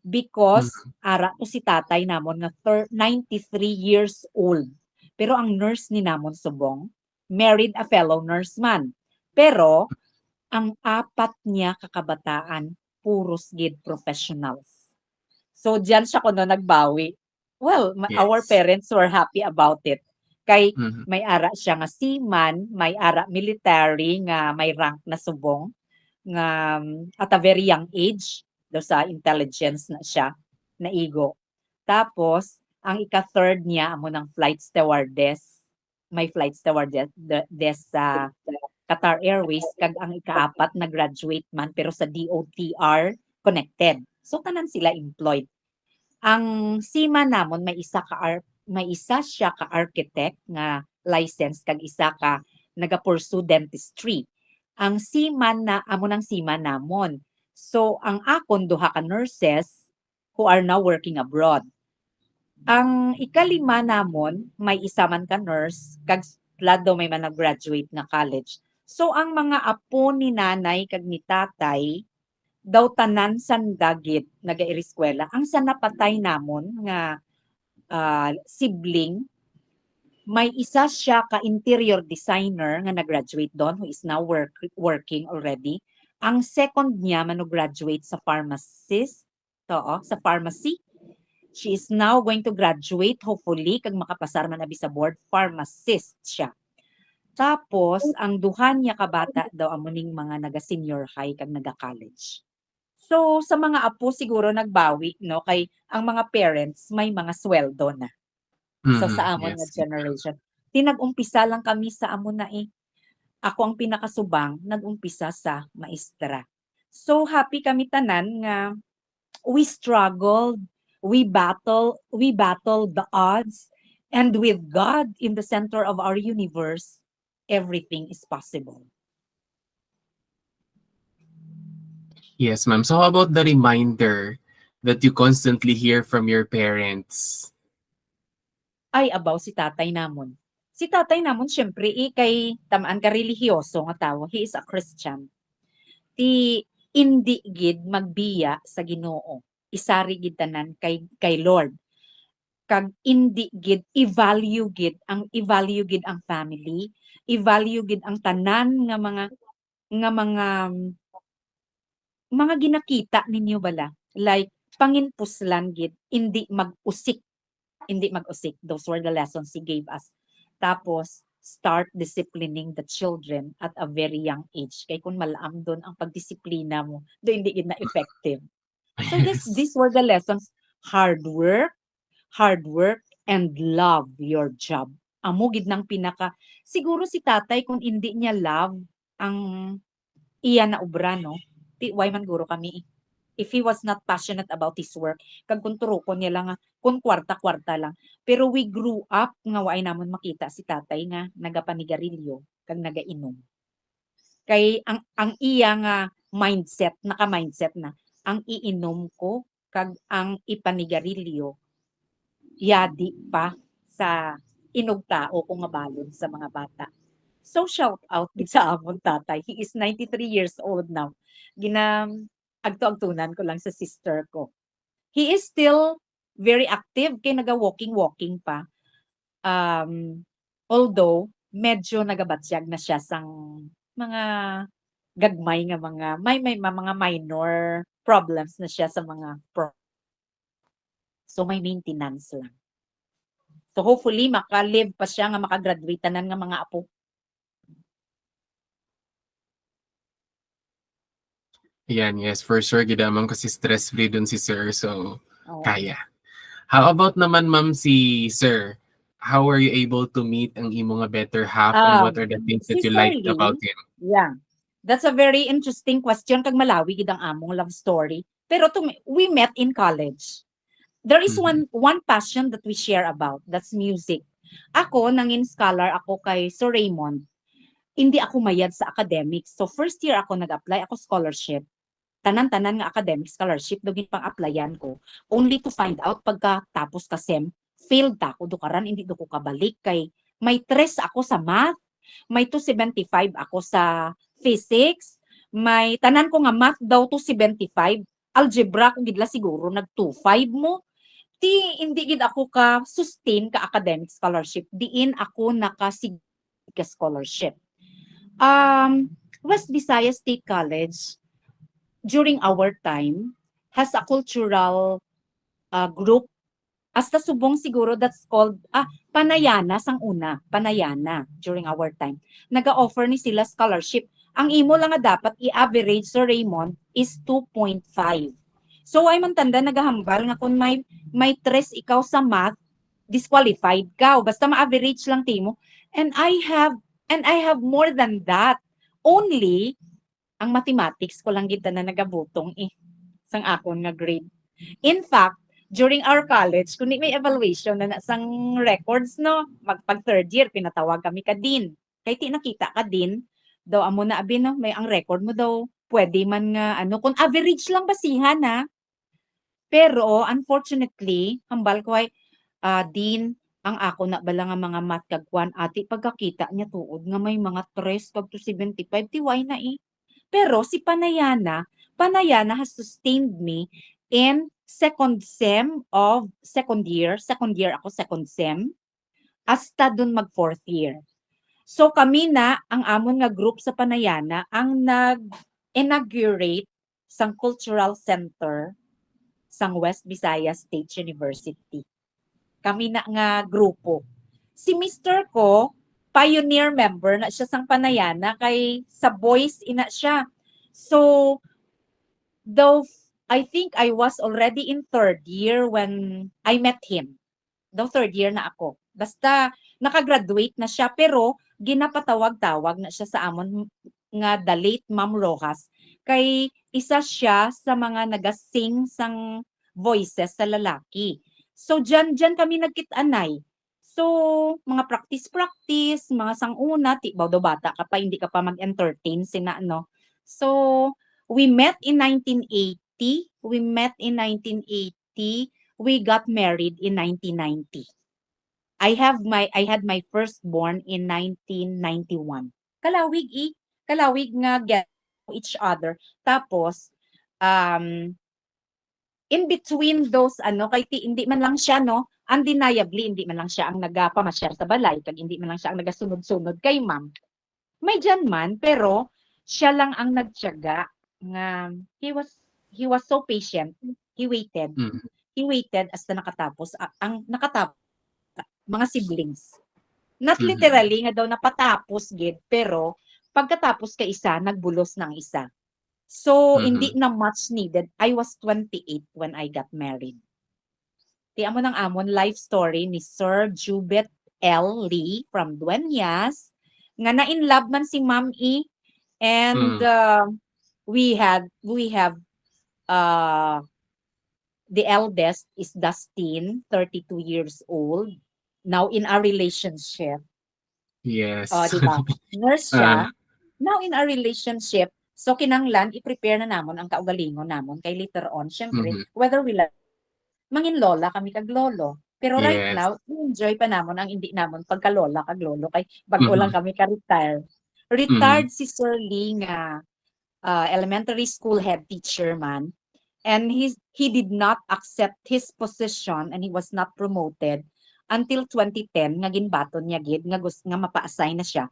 because Mhm. ara ko si tatay namon nga 93 years old. Pero ang nurse ni namon subong married a fellow nurse man. Pero ang apat niya kakabataan puros gid professionals. So diyan siya kuno nagbawi. Well, our Yes. parents were happy about it. Kay Mhm. may ara siya nga seaman, may ara military nga may rank na subong nga at a very young age do sa intelligence na siya naigo. Tapos ang ika-third niya amo ng flight stewardess. May flight stewardess sa Qatar Airways kag ang ikaapat na graduate man pero sa DOTR connected. So tanan sila employed. Ang SIMA namon may isa siya ka architect nga license kag isa ka naga-pursue dentistry. Ang SIMA na amo ng SIMA namon. So ang akon duha ka nurses who are now working abroad. Ang ikalima namon may isa man ka nurse kag lado may man graduate nga college. So ang mga apo ni nanay kag ni tatay daw tanan nagairiskwela. Ang sa napatay namon nga sibling May isa siya ka interior designer nga nag-graduate doon who is now working already. Ang second niya graduate sa pharmacist, sa pharmacy. She is now going to graduate hopefully kag makapasar man abi sa board pharmacist siya. Tapos ang duha niya ka bata daw amuning mga naga-senior high kag naga-college. So sa mga apo siguro nagbawi no kay ang mga parents may mga sweldo na. So Mm-hmm. sa amon nga Yes. generation, tinag-umpisa lang kami sa amon na eh. Ako ang pinakasubang, nag-umpisa sa maestra. So happy kami tanan nga we struggled, we battled the odds, and with God in the center of our universe, everything is possible. Yes, ma'am. So how about the reminder that you constantly hear from your parents? Ay, abaw si tatay namon. Si tatay namon, syempre, kay tamaan ka relihiyoso nga tao. He is a Christian. Ti indi gid magbiya sa Ginoo. Isari gid tanan kay Lord. Kag indi gid i-value gid ang family, i-value gid ang tanan nga mga ginakita ninyo bala. Like panginpuslan gid, hindi mag-usik. Those were the lessons he gave us. Tapos, start disciplining the children at a very young age. Kay kung malaam doon ang pagdisiplina mo, do hindi gid na effective. So Yes. these were the lessons. Hard work, and love your job. Amo gid nang pinaka siguro si tatay kung hindi niya love ang iya na obra no. Why man guro kami if he was not passionate about his work, kag kung turukon niya lang kung kwarta-kwarta lang. Pero we grew up nga waay namon makita si tatay nga nagapanigarilyo kag nagainom. Kay ang iya nga mindset, naka-mindset na ang iinom ko kag ang ipanigarilyo yadi pa sa inugtao ko nga balod sa mga bata. So shout out gid sa amon tatay. He is 93 years old now. Agto-agtunan ko lang sa sister ko. He is still very active kay naga-walking pa. Although medyo nagabatsyag na siya sang mga gagmay nga may mga minor problems na siya sa mga so may maintenance lang. So hopefully maka-live pa siya nga makagraduate tanan nga mga apo. Yan, yes. For sure, gidamang kasi stress-free dun si sir. So, Oh. kaya. How about naman, ma'am, si sir? How are you able to meet ang imo nga better half and what are the things that Si you Sir liked about Lee, him? yeah. That's a very interesting question kag malawi gid ang among love story. Pero we met in college. There is Mhm. one passion that we share about, that's music. Ako nangin scholar ako kay Sir Reymund. Hindi ako mayad sa academics. So first year ako nag-apply ako scholarship. Tanan-tanan nga academic scholarship dugin pang-applyan ko. Only to find out pagkatapos ka SEM, failed ta ako dukaran hindi do ko kabalik kay may 3 ako sa math, may 275 ako sa physics, may tanan ko nga math daw 275, algebra ko gidla siguro nag 25 mo. Hindi gid ako ka sustain ka academic scholarship, diin ako nakasig ka scholarship. West Visayas State College during our time has a cultural group. Hasta subong siguro that's called Panayana sang una, Panayana during our time. Naga-offer ni sila scholarship. Ang imo lang nga dapat i-average sa Raymond is 2.5. So ay man tanda nagahambal nga kung may 3 ikaw sa math, disqualified ka. Basta ma-average lang timo. And I have more than that. Only ang mathematics ko lang gid na nagabutong sang akon nga grade. In fact, during our college, kung may evaluation na sang records, no, pag third year, pinatawag kami ka din. Kaya nakita ka din, daw amo na abi, no, may ang record mo daw, pwede man nga, kung average lang basihan, ha. Pero, unfortunately, hambal ko ay, din, ang ako na bala nga mga math kagkuan, ati pagkakita niya tuod nga may mga 3 kag 275, tiway na Pero si Panayana has sustained me in second year ako second sem. hasta dun mag fourth year. So kami na ang amon nga group sa Panayana ang nag-inaugurate sang cultural center sang West Visayas State University. Kami na nga grupo. Si Mr. ko, pioneer member na siya sang Panayana kay sa boys ina siya. So though I think I was already in third year when I met him. Though third year na ako. Basta nakagraduate na siya pero ginapatawag-tawag na siya sa amon nga the late Ma'am Rojas kay isa siya sa mga nagasing sang voices sa lalaki. So dyan kami nagkit-anay. So mga practice, mga sanguna, tibaw do bata ka pa, hindi ka pa mag-entertain sina ano. So we met in 1980. We got married in 1990. I had my firstborn in 1991. Kalawig nga get each other. Tapos in between those kay hindi man lang siya undeniably hindi man lang siya ang nagapamasyal sa balay kag hindi man lang siya ang nagasunod-sunod kay ma'am. May dyan man pero siya lang ang nagtiyaga nga he was so patient. He waited. Mm. He waited hasta nakatapos ang nakatapos mga siblings. Not Mhm. literally nga daw napatapos gid pero pagkatapos ka isa nagbulos ng isa. So hindi na much needed. I was 28 when I got married. Ti amo ng amon life story ni Sir Jubet L. Lee from Dueñas nga na in love man si Maam E and we have the eldest is Dustin, 32 years old, now in a relationship. Yes. Di ba? Nurse Ah, siya, now in a relationship. So kinanglan i-prepare na namon ang kaugalingon namon kay later on syempre mhm. whether we like mangin lola kami kag lolo. Pero right Yes. now, enjoy pa namon ang hindi namon pagka lola kag lolo kay bag-o lang Mhm. kami ka-retire. Mhm. Retired si Sir Lee nga elementary school head teacher man. And he did not accept his position and he was not promoted until 2010 nga ginbaton niya gid nga mapa-assign na siya.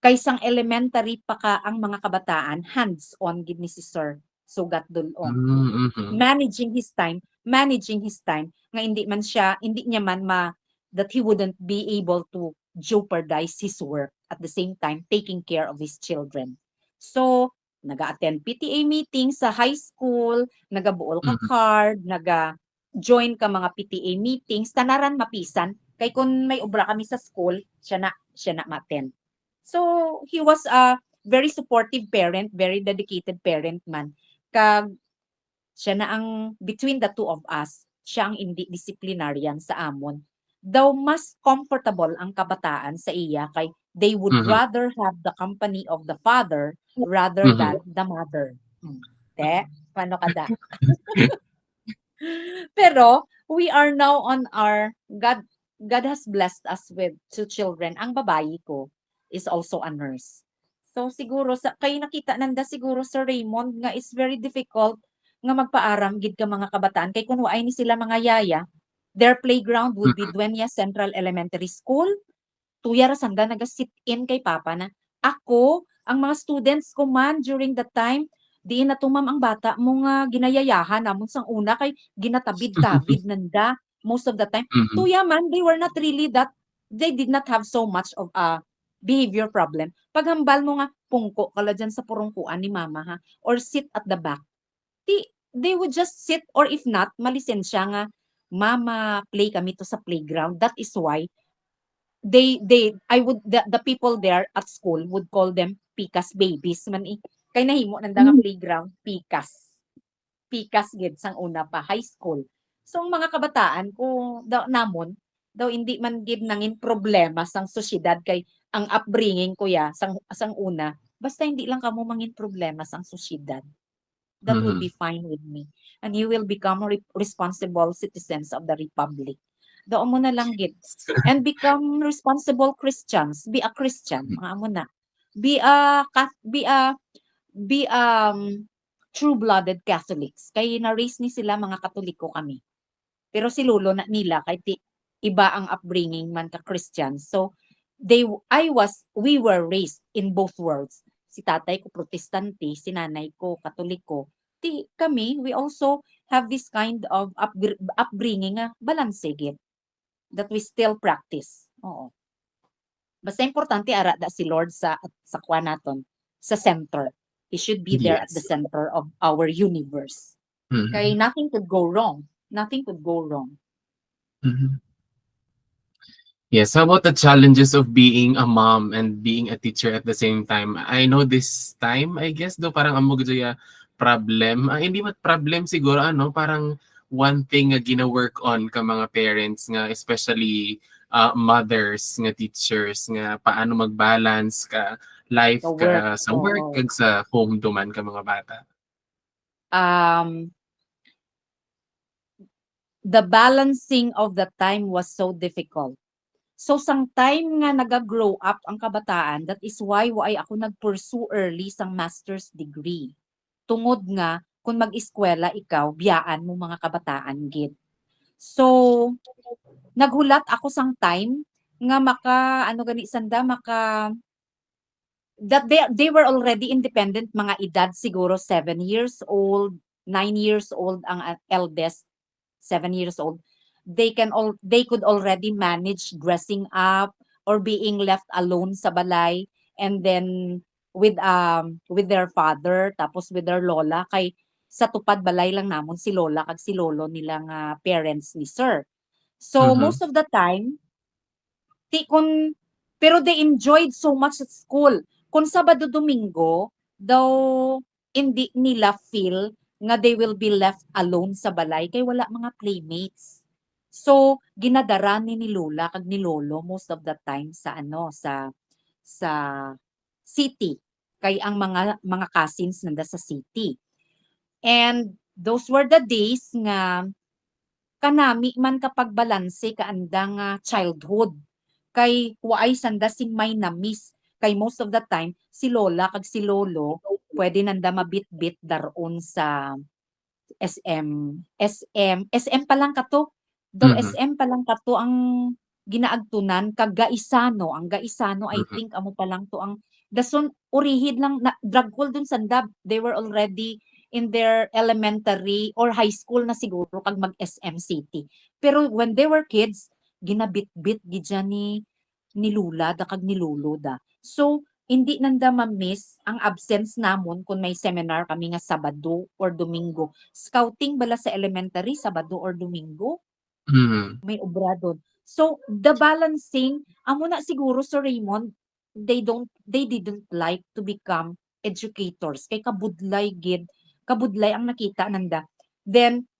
Kaysang elementary pa ka ang mga kabataan, hands-on gid ni si Sir Sugat Dulong. Mhm. Managing his time nga hindi niya man that he wouldn't be able to jeopardize his work at the same time taking care of his children. So naga-attend PTA meeting sa high school, nagabuol ka Mhm. card, naga-join ka mga PTA meetings, tanaran mapisan. Kay kung may obra kami sa school, siya na ma-attend. So, he was a very supportive parent, very dedicated parent man. Kag siya na ang, between the two of us, siya ang hindi disciplinarian sa amon. Daw mas comfortable ang kabataan sa iya kay they would Mhm. rather have the company of the father rather Mhm. than the mother. Paano ka da? Pero we are now on our God has blessed us with two children. Ang babae ko is also a nurse. So siguro kay nakita nanda siguro sa Reymund nga is very difficult nga magpaaram gid ka mga kabataan kay kun waay ni sila mga yaya, their playground would be Mhm. Dueñas Central Elementary School. Tuya ra sanda naga-sit in kay papa na ako ang mga students ko man during that time di na tumam ang bata mo nga ginayayahan namon sang una kay ginatabid-tabid nanda most of the time. Mhm. Tuya man they were not really that they did not have so much of a behavior problem. Paghambal mo nga pungko kala dyan sa purungkuan ni mama ha or sit at the back. They would just sit or if not malisensya nga mama play kami to sa playground. That is why the people there at school would call them pikas babies man kay nahimo nanda nga playground pikas gid sang una pa high school. So ang mga kabataan ko daw hindi man gid nangin problema sang sosyedad kay ang upbringing ko sang una basta hindi lang kamo mangin problema sang sosyedad, that would Mhm. be fine with me. And you will become responsible citizens of the republic. Doon mo na lang gid. And become responsible Christians. Be a Christian. Mga mo na. Be a, be a, be true-blooded Catholics. Kaya na-raise ni sila mga Katoliko kami. Pero si Lolo na nila, kay iba ang upbringing man ka Christian. So we were raised in both worlds. Si tatay ko protestante, si nanay ko katoliko. Kami, we also have this kind of upbringing nga balance gid that we still practice. Oo. Basta importante ara da si Lord sa kuha naton, sa center. He should be there at the Yes. center of our universe. Kay Mhm. nothing could go wrong. Nothing could go wrong. Mhm. Yes, how about the challenges of being a mom and being a teacher at the same time? I know this time, I guess, do parang amo gid ya problem. Hindi mat problem siguro ano, parang one thing nga gina-work on ka mga parents nga especially mothers nga teachers nga paano mag-balance ka The life work. ka sa work Oo. kag sa home duman ka mga bata. Um, the balancing of the time was so difficult. So sang time nga naga-grow up ang kabataan, that is why ako nag-pursue early sang master's degree. Tungod nga kung mag-eskwela ikaw, biyaan mo mga kabataan gid. So naghulat ako sang time nga ano gani sanda that they were already independent, mga edad siguro 7 years old, 9 years old ang eldest, 7 years old. They could already manage dressing up or being left alone sa balay, and then with their father tapos with their lola, kay sa tupad balay lang namon si lola kag si lolo nilang parents ni sir. So Mhm. most of the time kun pero they enjoyed so much at school. Kung Sabado Domingo, daw hindi nila feel nga they will be left alone sa balay kay wala mga playmates. So ginadara ni Lola kag ni Lolo most of the time sa city, kay ang mga cousins nanda sa city. And those were the days nga kanami man kapag balanse kaanda nga childhood, kay waay sanda sing may na-miss, kay most of the time si lola kag si lolo pwede nanda mabitbit daron sa SM pa lang kato, daw Mhm. SM pa lang kato ang ginaagtunan, kag Gaisano, ang Gaisano I Mhm. think amo pa lang to ang dason urihid lang na drug school dun sanda, they were already in their elementary or high school na siguro kag mag SM City. Pero when they were kids, ginabitbit gid dyan ni lula da kag ni lolo da. So hindi nanda ma-miss ang absence namon kung may seminar kami nga Sabado or Domingo. Scouting bala sa elementary, Sabado or Domingo, Mhm. may obra doon. So, the balancing, amo na siguro sa Reymund, they didn't like to become educators. Kay kabudlay ang nakita nanda. Then,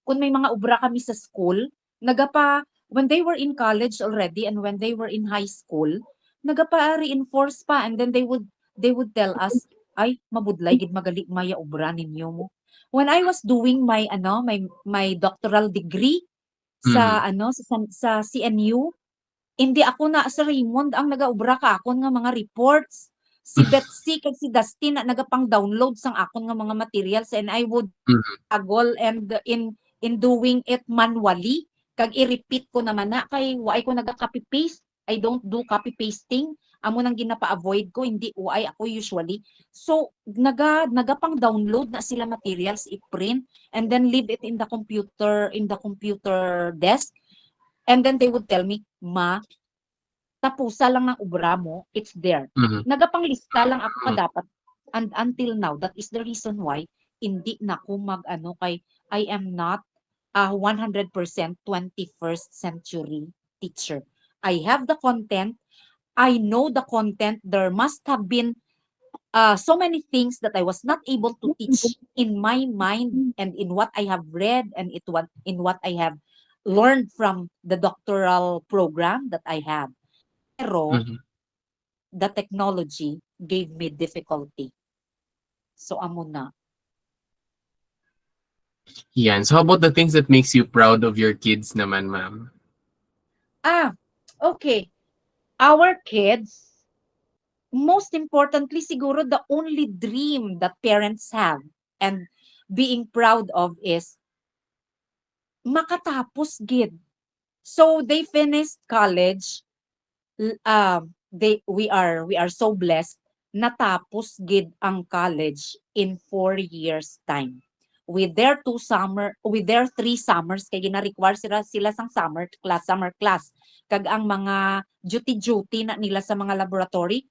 kung may mga obra kami sa school, when they were in college already and when they were in high school, nagapa-reinforce pa, and then they would tell us, ay, mabudlay gid magali maya obra ninyo mo. When I was doing my doctoral degree Mhm. sa CNU, hindi ako na sa Raymond ang nagaobra ka akon nga mga reports. Si Betsy kag si Dustin na nagapang-download sang akon nga mga materials, and I would Mhm. struggle and in doing it manually, kag i-repeat ko naman na kay waay ko naga-copy paste. I don't do copy pasting. Amo nang ginapa-avoid ko, hindi waay ako usually. So nagapang download na sila materials, i-print, and then leave it in the computer desk, and then they would tell me, "Ma, tapusa lang ng obra mo, it's there." Mhm. Nagapanglista lang ako Mhm. kadapat, and until now, that is the reason why hindi na ko kay I am not a 100% 21st century teacher. I have the content, I know the content, there must have been so many things that I was not able to teach in my mind and in what I have read, and in what I have learned from the doctoral program that I have. Pero Mhm. the technology gave me difficulty. So amo na. Yan. So how about the things that makes you proud of your kids naman, ma'am? Ah, okay. Our kids, most importantly siguro, the only dream that parents have and being proud of is makatapos gid. So they finished college. We are so blessed, natapos gid ang college in 4 years time, with their 3 summers, kay gina-require sila sang summer class, kag ang mga duty na nila sa mga laboratory.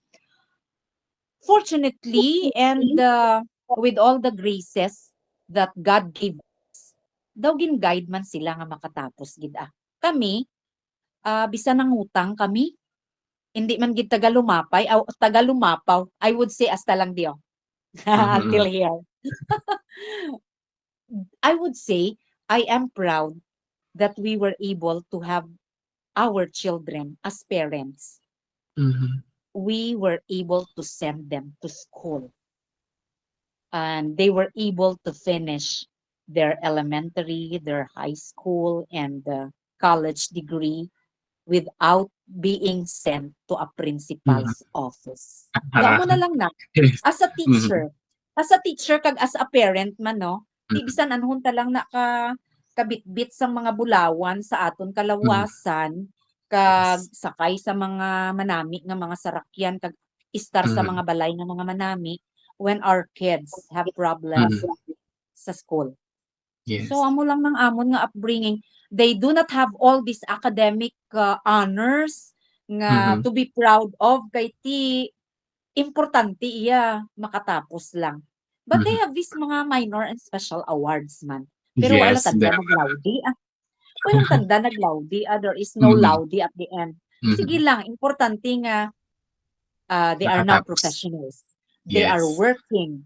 Fortunately, and with all the graces that God gave us, daw gin-guide man sila nga makatapos gid. Kami, bisan nangutang kami, hindi man gid taga lumapaw, I would say hasta lang dio. Mm-hmm. Until here. I would say I am proud that we were able to have our children as parents. Mm-hmm. We were able to send them to school, and they were able to finish their elementary, their high school, and college degree without being sent to a Mm-hmm. principal's office. Do mo na lang na, Yes. as a Mm-hmm. teacher, as a teacher kag as a parent man, no, di Mm-hmm. bisan anhon ta lang na kabitbit sang mga bulawan sa aton Mm-hmm. kalawasan, kag Yes. sakay sa mga manami nga mga sarakyan, kag istar sa Mm-hmm. mga balay nga mga manami when our kids have Mm-hmm. problems sa school. So Yes. amo lang ng amon nga upbringing. They do not have all these academic honors nga Mm-hmm. to be proud of, kay ti importante iya makatapos lang. But they Mm-hmm. have these mga minor and special awards man. Pero wala Yes, tanda there. naglaudi. Walang tanda naglaudi. There is no Mm-hmm. laudi at the end. Sige Mm-hmm. lang, importante nga they are now Nakatapos. professionals. They are Yes. working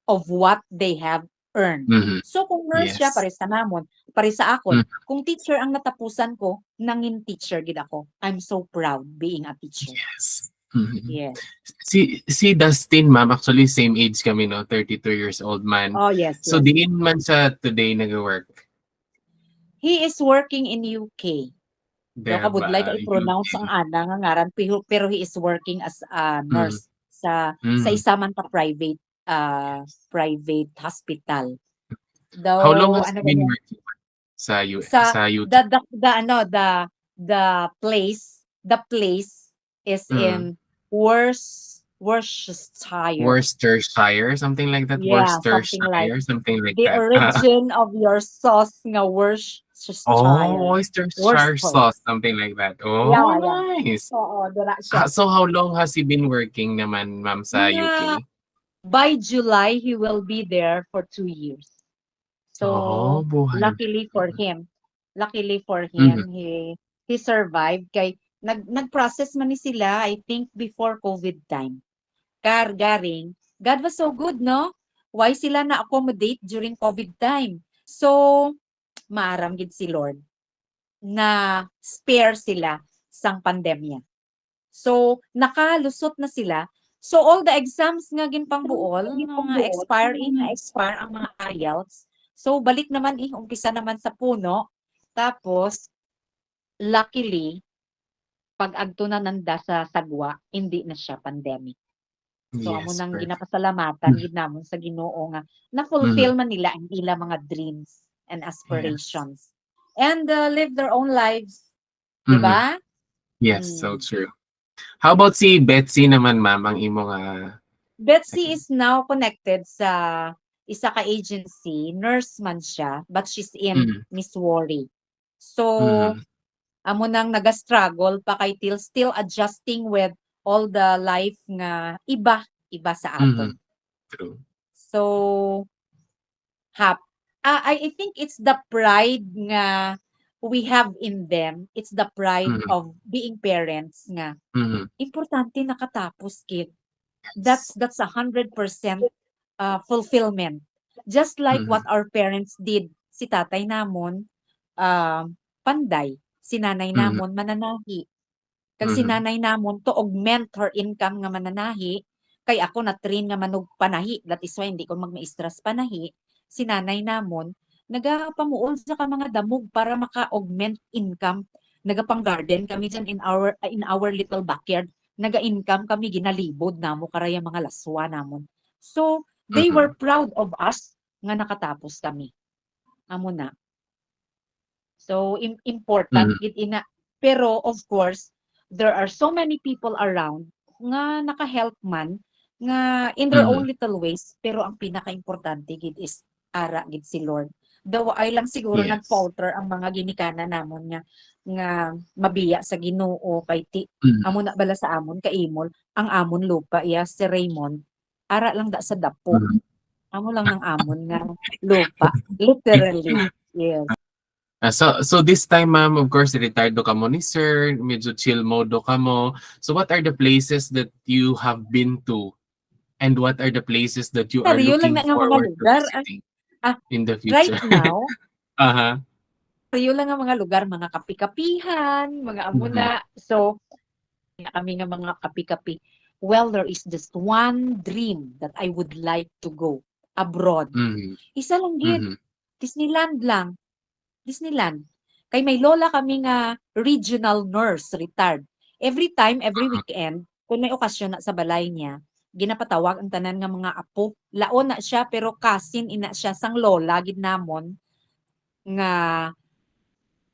of what they have earned. Mm-hmm. So kung nurse siya, Yes. pare sa namon, pare sa akon, Mm-hmm. kung teacher ang natapusan ko, nangin teacher gid ako. I'm so proud being a teacher. Yes. Mm-hmm. Yes. Si Dustin, ma'am, actually same age kami, no? 32 years old man. Oh, yes, So, yes. diin man siya today nag-work. He is working in UK. Daw ka budlay ka Diba? i-pronounce ang ana nga ngaran, pero he is working as a Mm, nurse sa mm. isa man ka private hospital. How long Daw has ano he ba been niya? working sa Sa sa UK? the place is Mm. in Worcestershire. Worcestershire, something like that. Yeah, something like Worcestershire, something like the that. origin of your sauce nga Oh, Worcestershire. Worcestershire Worcester. sauce, something like that. Oh, Yeah, yeah. nice. Oo, dala siya. So how long has he been working naman, ma'am, sa Nga, UK? by July, he will be there for 2 years. Oh, So, buhay. luckily for Mhm, him, he survived. Kay nag-process man ni sila, I think, before COVID time. Garing, God was so good, no? Why sila na-accommodate during COVID time? So, maaram gid si Lord na spare sila sang pandemya. So, nakalusot na sila. So, all the exams nga ginpangbuol, nga na-expire ang mga IELTS. So, balik naman umpisa naman sa puno. Tapos, luckily, pag agto na nanda sa sagwa, hindi na siya pandemic. So, amo yes, nang perfect. ginapasalamatan gid namon sa Ginoo nga Mhm, na-fulfill man nila ang ila mga dreams and yes. aspirations. And live their own lives, 'di Mhm, ba? yes, so Mm. true. How about si Betsy naman, ma'am, ang imong Betsy second? is now connected sa isa ka agency, nurse man siya, but she's in Mm, Missouri. So, mhm, amo nang naga-struggle pa kay still adjusting with all the life nga iba sa mhm, aton. true. So, hap I think it's the pride nga we have in them. It's the pride Mhm, of being parents nga mhm, importante nakatapos kid. That's yes. that's 100% fulfillment. Just like what Mhm, our parents did. Si tatay namon panday, si nanay mhm, namon mananahi. Kag si mhm, nanay namon to augment her income nga mananahi, kay ako na-train nga manog panahi. That is why hindi ko magma-stress panahi. Si nanay namon nagapamuol sa ka mga damog para maka-augment income. Nagapang-garden kami diyan in our little backyard. Naga-income kami, ginalibod namo karaya mga laswa namon. So, they were mhm. proud of us nga nakatapos kami. Amo na. So important Mhm. gid ina, pero of course there are so many people around nga naka-help man nga in their own Mhm. little ways, pero ang pinaka-importante gid is ara gid si Lord. Daw ay lang siguro Yes. nag-falter ang mga ginikanan namon nga mabiya sa Ginoo kay ti Mhm. amo na bala sa amon kaimol ang amon lupa iya si Reymund ara lang da sa dapo. Mhm. Amo lang ng amon nga lupa, literally. Yes. So this time, ma'am, of course, retirado ka mo ni sir, medyo chill modo ka mo. So what are the places that you have been to? And what are the places that you are Seryo lang looking na nga mga forward to lugar. visiting Ah, in the right future? now, Uh-huh. seryo lang nga mga lugar, mga kapi-kapihan, mga Mhm. amuna. So, kami nga mga kapi-kapi. Well, there is just one dream that I would like to go abroad. Mhm. Isa lang gid, Mhm. Disneyland lang. Disneyland. Kay may lola kami nga regional nurse, retired. Every time, every weekend, kung may okasyon na sa balay niya, ginapatawag ang tanan nga mga apo. Laon na siya, pero kasin ina siya sang lola, gid namon, nga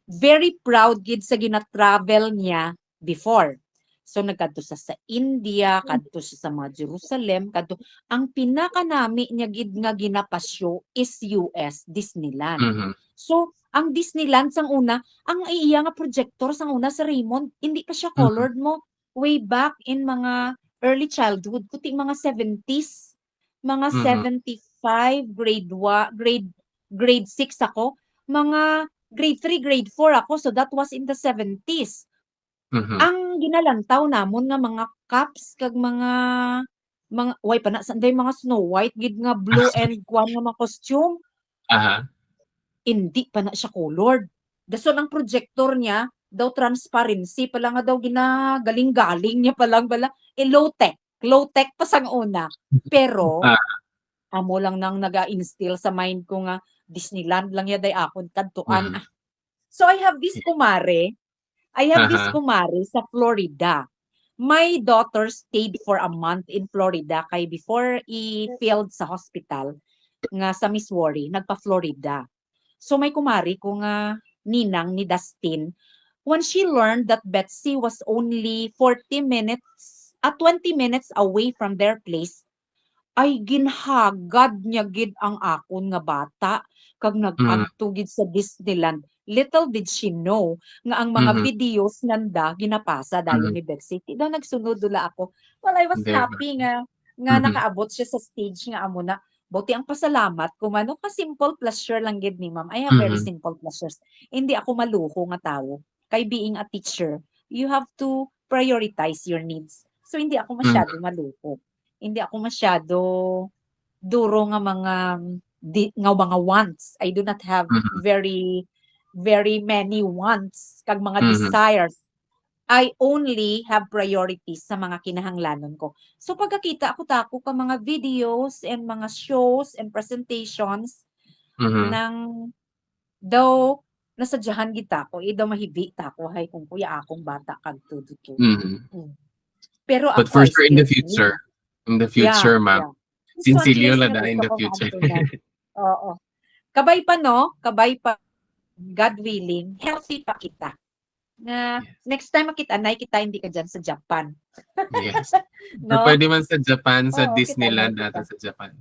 very proud gid sa gina-travel niya before. So nagkadto sa India, kadto siya sa mga Jerusalem, kadto ang pinakanami niya gid nga ginapasyo is US Disneyland. Mhm. So ang Disneyland sang una, ang iya nga projector sang una sa Raymond, hindi pa siya Mhm. colored mo way back in mga early childhood, kuting mga 70s, mga Mhm. 75, grade 6 ako, mga grade 3, grade 4 ako, so that was in the 70s. Mhm. Ang ginalantaw namon nga mga caps kag mga way pa na sanday mga Snow White gid nga blue and kuan nga mga costume, Aha. hindi pa na siya colored. Dason ang projector niya daw transparency pala nga daw ginagaling-galing niya palang bala low tech pa sang una. Pero Ah, amo lang nang naga-instill sa mind ko nga Disneyland lang yaday akon kadtuan. mhm. So I have this kumare Aha. sa Florida. My daughter stayed for a month in Florida kay before i-field sa hospital nga sa Missouri, nagpa-Florida. So may kumari ko nga ninang ni Dustin. When she learned that Betsy was only 40 minutes, 20 minutes away from their place, ay ginhagad niya gid ang akon nga bata kag Mhm. nag-adto gid sa Disneyland. Little did she know nga ang mga Mhm. videos nanda ginapasa dayon Mhm. ni Betsy. Ti daw nagsunod dula ako. Well, I was 'Di ba? happy nga Mhm. nakaabot siya sa stage nga amo na. Buti ang pasalamat kumano ka simple pleasure lang gid ni ma'am. I have very Mhm. simple pleasures. Hindi ako maluho nga tawo. Kay being a teacher, you have to prioritize your needs. So hindi ako Mhm. masyado maluho. Hindi ako masyado duro nga mga wants. I do not have Mhm. very very many wants kag mga Mhm. desires. I only have priorities sa mga kinahanglanon ko. So pagkakita ako tako ka mga videos and mga shows and presentations Mhm. ng daw nasadyahan kita ko, daw mahibi ta ko hay kung kuya akong bata kag tuduto. Mhm. Mm. Pero But ako for I sure in the still dream. future, Yeah, ma'am. yeah. So at Sinsilyo least la nga da in gusto the ko future. maamtunan. Oo. Kabay pa no, kabay pa God willing, healthy pa kita. Na Yes. next time makita nay kita hindi ka diyan sa Japan. Yes. Or No? puwede man sa Japan, sa Oo, kita nay Disneyland kita. ata sa Japan.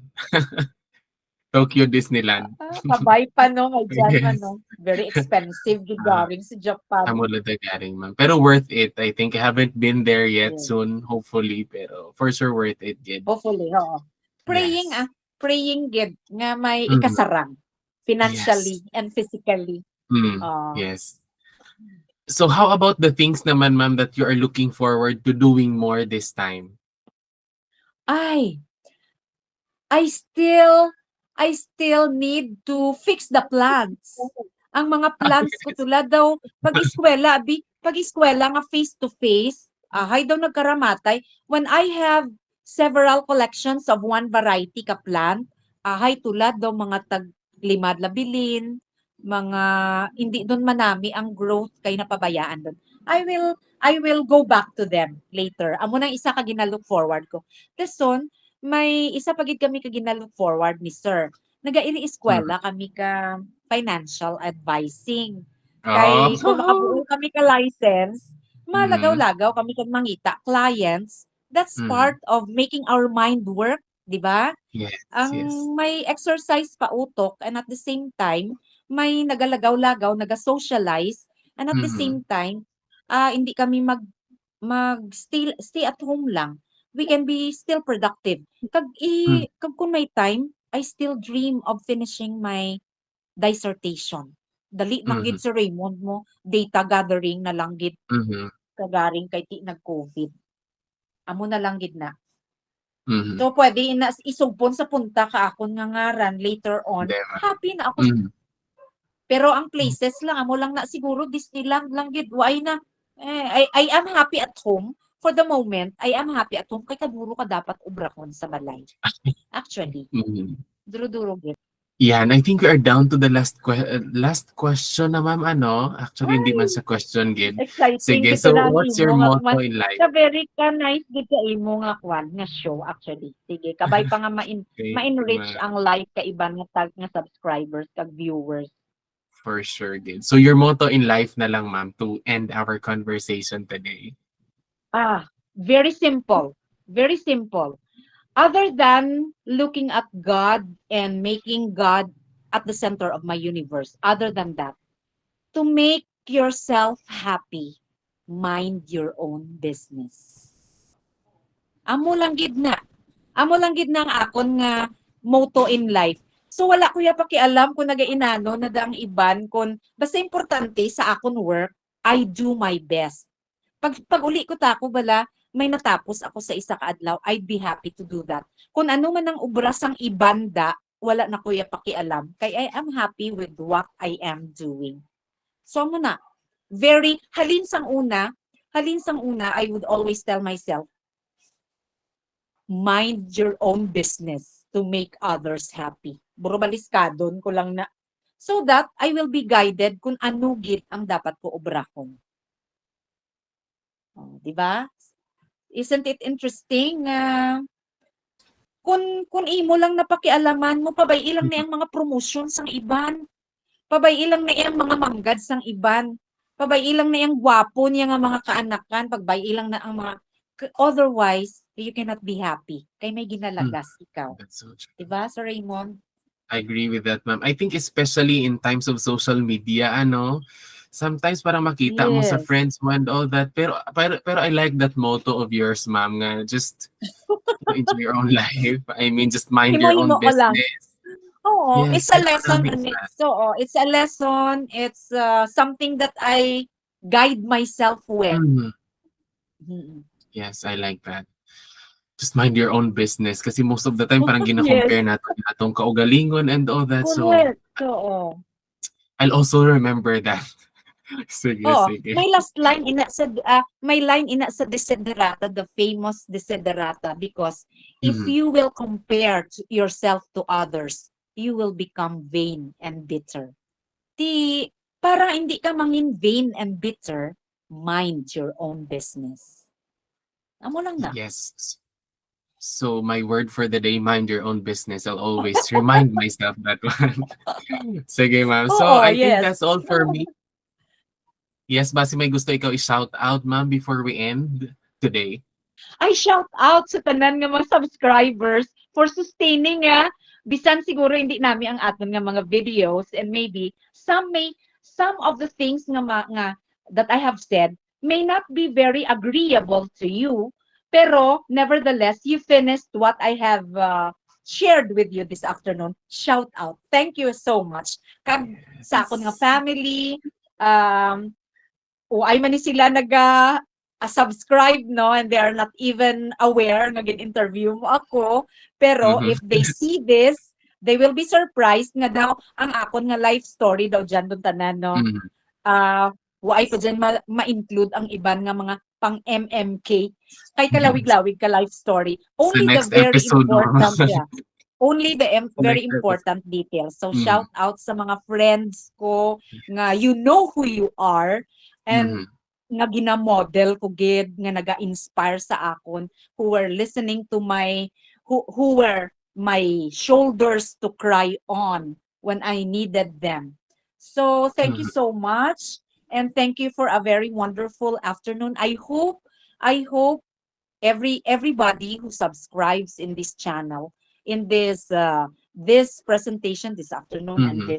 Tokyo Disneyland. Kabay pa no nga diyan Yes. ano. Very expensive gid Ah, galing sa Japan. amo la da garing, ma'am. Pero worth it. I think I haven't been there yet, Yes. soon, hopefully, pero for sure worth it gid. Hopefully, oo. Praying Yes. praying gid nga may Mhm. ikasarang Yes. financially and physically. Uh, Yes. So how about the things naman, ma'am, that you are looking forward to doing more this time? ay, I still I still need to fix the plants. Ang mga plants ko Yes. tulad daw pag-eskwela nga face to face, hay daw nagkaramatay. When I have several collections of one variety ka plant, hay tulad daw mga tag limad labilin, mga hindi doon manami ang growth kay napabayaan doon. I will go back to them later. Amo nang isa ka ginalook forward ko. Dason may isa pa gid kami ka ginalook forward ni sir. Nagairi Mhm. eskwela kami ka financial advising. Oh. Kay kung makabuo kami ka license, Mhm. malagaw-lagaw kami kag mangita clients. That's Mhm. part of making our mind work, 'di ba? Yes, Ang yes. may exercise pa utok and at the same time, may nagalagaw-lagaw, naga-socialize and at the Mhm. same time, hindi kami stay at home lang. We can be still productive. Mhm. Kag kung may time, I still dream of finishing my dissertation. Dali lang gid Mhm. si Reymund mo, data gathering na lang gid Mhm. kagaring kay ti nag-COVID. Amo na lang gid na. Mhm. So pwede na isugpon sa punta ka akon nga ngaran later on, 'Di ba? happy na ako. Mhm. Pero ang places lang amo lang na siguro Disneyland lang gid waay na. I am happy at home for the moment. I am happy at home kay kaduro ka dapat ubrakon sa balay. Actually, Mhm. duro-duro gid. Yan, I think we are down to the last question na ma'am ano, actually hindi man Ay, sa question gid. exciting Sige, gid to so na what's imo your nga motto in life? ka very ka nice gid ka imo nga kwan nga show actually. Sige, kabay pa nga Thank you ma-enrich ma'am, ang life ka iban nga tag nga subscribers kag viewers. for sure gid. So your motto in life na lang ma'am to end our conversation today. Very simple. Very simple. Other than looking at God and making God at the center of my universe, other than that, to make yourself happy, mind your own business. Amo lang gid na. Amo lang gid na ang akon nga motto in life. So wala ko ya pakialam kung nagainano na daang iban kon basta importante sa akon work, I do my best. Pag uli ko tako bala, may natapos ako sa isa ka adlaw, I'd be happy to do that. Kung ano man ang ubras ang ibanda, wala na kuya pakialam. Kay I am happy with what I am doing. So mo na, halin sang una, I would always tell myself, mind your own business to make others happy. Buro baliskadon ko lang na. So that I will be guided kung ano gid ang dapat ko obrahon. Oh, di ba? Isn't it interesting? Kung imo lang napakialaman mo, pabay ilang na Mhm. yung mga promotion sang iban. Pabay ilang na yung mga manggad sang iban. Pabay ilang na yung gwapo niya nga mga kaanakan. Pagbay ilang na ang mga... Otherwise, you cannot be happy. Kay may Mhm. ginalagas ikaw. That's so true. Diba, Sir Raymond? I agree with that, ma'am. I think especially in times of social media, ano, sometimes parang makita mo sa Yes. friends mo and all that. Pero I like that motto of yours, ma'am, nga just enjoy your own life. I mean, just mind your Himo-himo own ko lang. business. Oo, Yes, it's a simple lang lesson din and siya. it's a lesson. It's something that I guide myself with. Mhm. Mm. Yes, I like that. Just mind your own business kasi most of the time parang Yes, gina-compare natin atong kaugalingon and all that. So, correct. Oo. I'll also remember that. Sige, Oo, sige. may line ina sa desiderata, the famous desiderata, because if Mhm. you will compare yourself to others, you will become vain and bitter. Di, para hindi ka mangin vain and bitter, mind your own business. Amo lang na. Yes. So my word for the day, mind your own business. I'll always remind myself that one. Sige, ma'am. So Oo, I think yes. that's all for me. Yes, basi may gusto ikaw i-shout out, ma'am, before we end today. I shout out sa tanan nga mga subscribers for sustaining bisan siguro hindi nami ang aton nga mga videos, and maybe some of the things nga that I have said may not be very agreeable to you, pero nevertheless you finished what I have shared with you this afternoon. Shout out, thank you so much kag sa akon nga Yes. family. O ay man ni sila subscribe, no, and they are not even aware nga gin-interview mo ako, pero Mhm. if they see this, they will be surprised nga daw ang akon nga life story daw dyan dun tanan, no. Mhm. Waay pa dyan ma-include ang iban nga mga pang MMK kay kalawig-lawig ka life story, Sa only the next very episode, ma'am. important, yeah, only the Sa very next episode. important details. So Mhm. shout out sa mga friends ko nga you know who you are, and Mhm. nga gina-model ko gid nga naga-inspire sa akon, who were listening to who were my shoulders to cry on when I needed them. So thank you Mhm. so much, and thank you for a very wonderful afternoon. I hope everybody who subscribes in this channel, in this presentation this afternoon, and Mhm.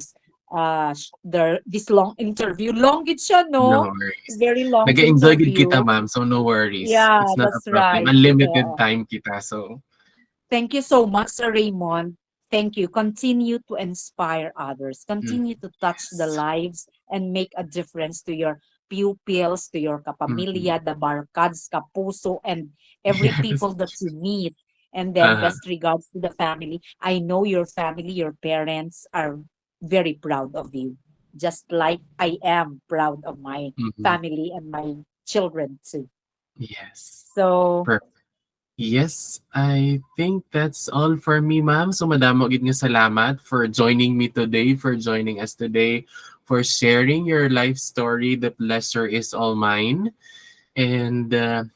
this long interview, long gid siya, No no? worries. Very long Nag-e-enjoy gid kita, interview. ma'am, so no worries. Yeah, It's not a that's problem. right. Unlimited Yeah. time kita, so Thank you so much, Sir Raymond. Thank you. Continue to inspire others. mm, Continue to touch the yes. lives and make a difference to your pupils, to your Mhm. kapamilya, the barkads, kapuso, and every Yes. people that you meet. And then Uh-huh. best regards to the family. I know your family, your parents are very proud of you. Just like I am proud of my Mhm. family and my children too. Yes. So Perfect. Yes, I think that's all for me, ma'am. So madamo gid nga salamat for joining me today, for joining us today, for sharing your life story. The pleasure is all mine. And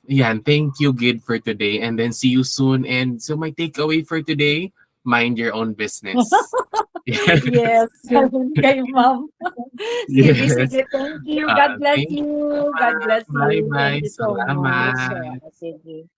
yeah, thank you, Gid, for today. And then see you soon. And so my takeaway for today, mind your own business. Yes. yes, kay ma'am. Sige, Yes. sige. Thank you. God bless Thank you, you. God ma'am. bless you. Thank Bye-bye. you so much. Salamat. Sige.